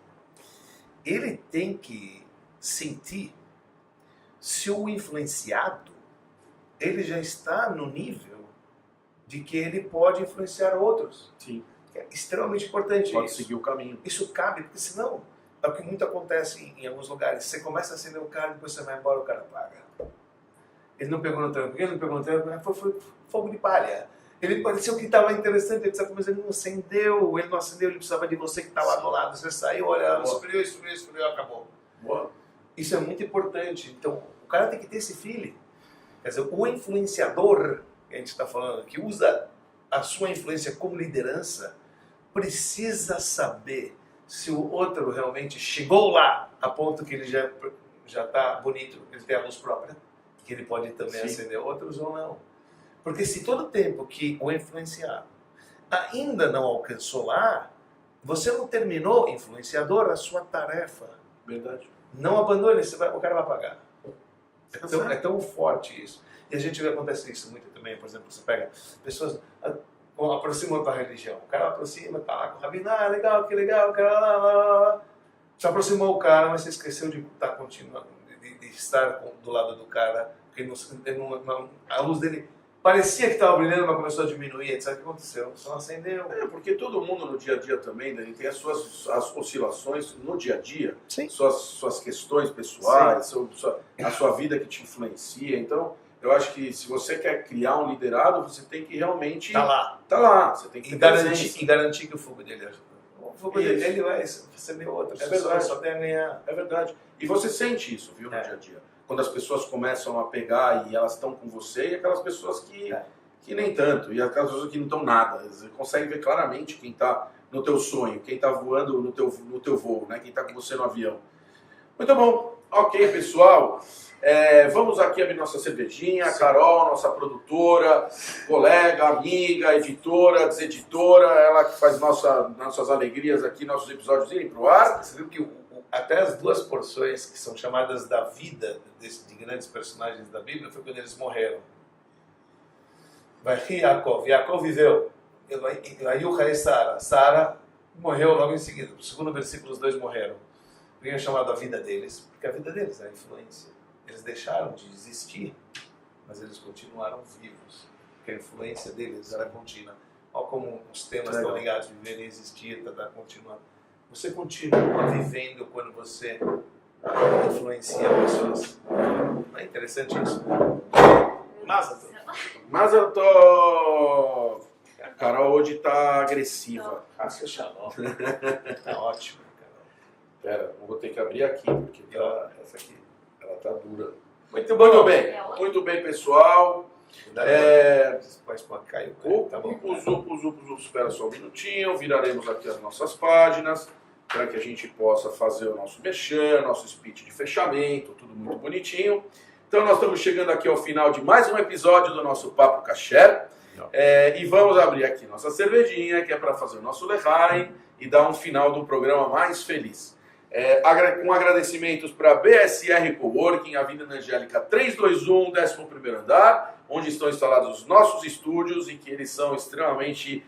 ele tem que sentir se o influenciado ele já está no nível de que ele pode influenciar outros. Sim. É extremamente importante Pode isso. seguir o caminho. Isso cabe, porque senão é o que muito acontece em alguns lugares. Você começa a acender o cara, depois você vai embora, o cara paga. Ele não pegou no tranco. Por que ele não pegou no tranco? Foi fogo de palha. Ele pareceu que estava interessante, mas ele não acendeu, ele precisava de você que está lá do lado. Você saiu, olha, esfriou, acabou. Boa. Isso é muito importante. Então, o cara tem que ter esse feeling. Quer dizer, o influenciador, que a gente está falando, que usa a sua influência como liderança, precisa saber se o outro realmente chegou lá, a ponto que ele já está bonito, ele tem a luz própria, que ele pode também acender outros ou não. Porque se todo tempo que o influenciado ainda não alcançou lá, você não terminou, influenciador, a sua tarefa. Verdade. Não abandone, o cara vai pagar. É tão forte isso. E a gente vê acontece isso muito também. Por exemplo, você pega pessoas aproximam da religião. O cara aproxima, tá lá com o rabino, legal, que legal, o cara lá. Se aproximou o cara, mas você esqueceu de estar continuando, de estar do lado do cara, porque a luz dele parecia que estava brilhando, mas começou a diminuir. Sabe o que aconteceu? Só acendeu. Porque todo mundo no dia a dia também, né, tem as oscilações no dia a dia, Sim. suas questões pessoais, a sua vida que te influencia. Então, eu acho que se você quer criar um liderado, você tem que realmente... Tá lá. Tá lá. Você tem que E garantir que o fogo dele ajuda. O fogo Isso. dele, ele vai acender outras pessoas, só tem a ganhar. É verdade. E você sente isso, viu, no dia a dia. Quando as pessoas começam a pegar e elas estão com você, e aquelas pessoas que nem tanto, e aquelas pessoas que não estão nada. Você consegue ver claramente quem está no teu sonho, quem está voando no teu voo, né? Quem está com você no avião. Muito bom. Ok, pessoal. Vamos aqui abrir nossa cervejinha. A Carol, nossa produtora, colega, amiga, editora, deseditora, ela que faz nossas alegrias aqui, nossos episódios irem pro ar. Você viu que até as duas porções que são chamadas da vida de grandes personagens da Bíblia foi quando eles morreram. Vai Yaakov viveu. Vai Sara morreu logo em seguida. No segundo versículo, os dois morreram. Por que é chamado a vida deles? Porque a vida deles é a influência. Eles deixaram de existir, mas eles continuaram vivos. Porque a influência deles era contínua. Olha como os temas estão ligados, viver e existir, está continuando. Você continua vivendo quando você influencia pessoas. Não é interessante isso? Mas eu tô... A Carol hoje tá agressiva. Tá ótimo, Carol. Pera, eu vou ter que abrir aqui, porque essa aqui, ela tá dura. Muito bom. Muito bem, pessoal. Pode cair. Tá bom. Espera só um minutinho, viraremos aqui as nossas páginas, para que a gente possa fazer o nosso merchan, nosso speech de fechamento, tudo muito bonitinho. Então nós estamos chegando aqui ao final de mais um episódio do nosso Papo Kasher. E vamos abrir aqui nossa cervejinha, que é para fazer o nosso Lechaim e dar um final do programa mais feliz. Com agradecimentos para BSR Coworking, Avenida Angélica 321, 11º andar, onde estão instalados os nossos estúdios e que eles são extremamente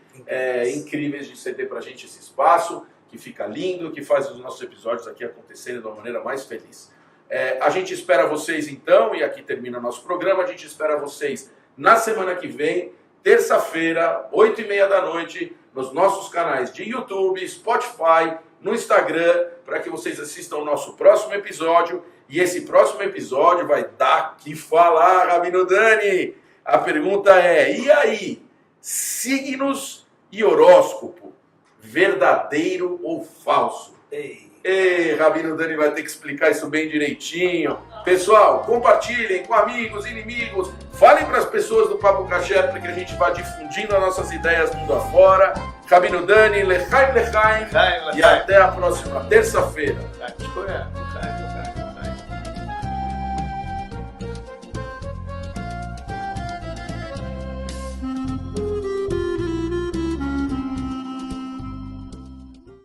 incríveis de ceder para a gente esse espaço, que que fica lindo, que faz os nossos episódios aqui acontecerem de uma maneira mais feliz. A gente espera vocês então, e aqui termina o nosso programa, a gente espera vocês na semana que vem, terça-feira, 8h30 da noite, nos nossos canais de YouTube, Spotify, no Instagram, para que vocês assistam o nosso próximo episódio. E esse próximo episódio vai dar que falar, Rabino Dani. A pergunta é, e aí? Signos e horóscopo, verdadeiro ou falso? Ei, Rabino Dani vai ter que explicar isso bem direitinho. Pessoal, compartilhem com amigos, inimigos, falem para as pessoas do Papo Kasher para que a gente vá difundindo as nossas ideias mundo afora. Rabino Dani, Lechaim, Lechaim, e até a próxima terça-feira.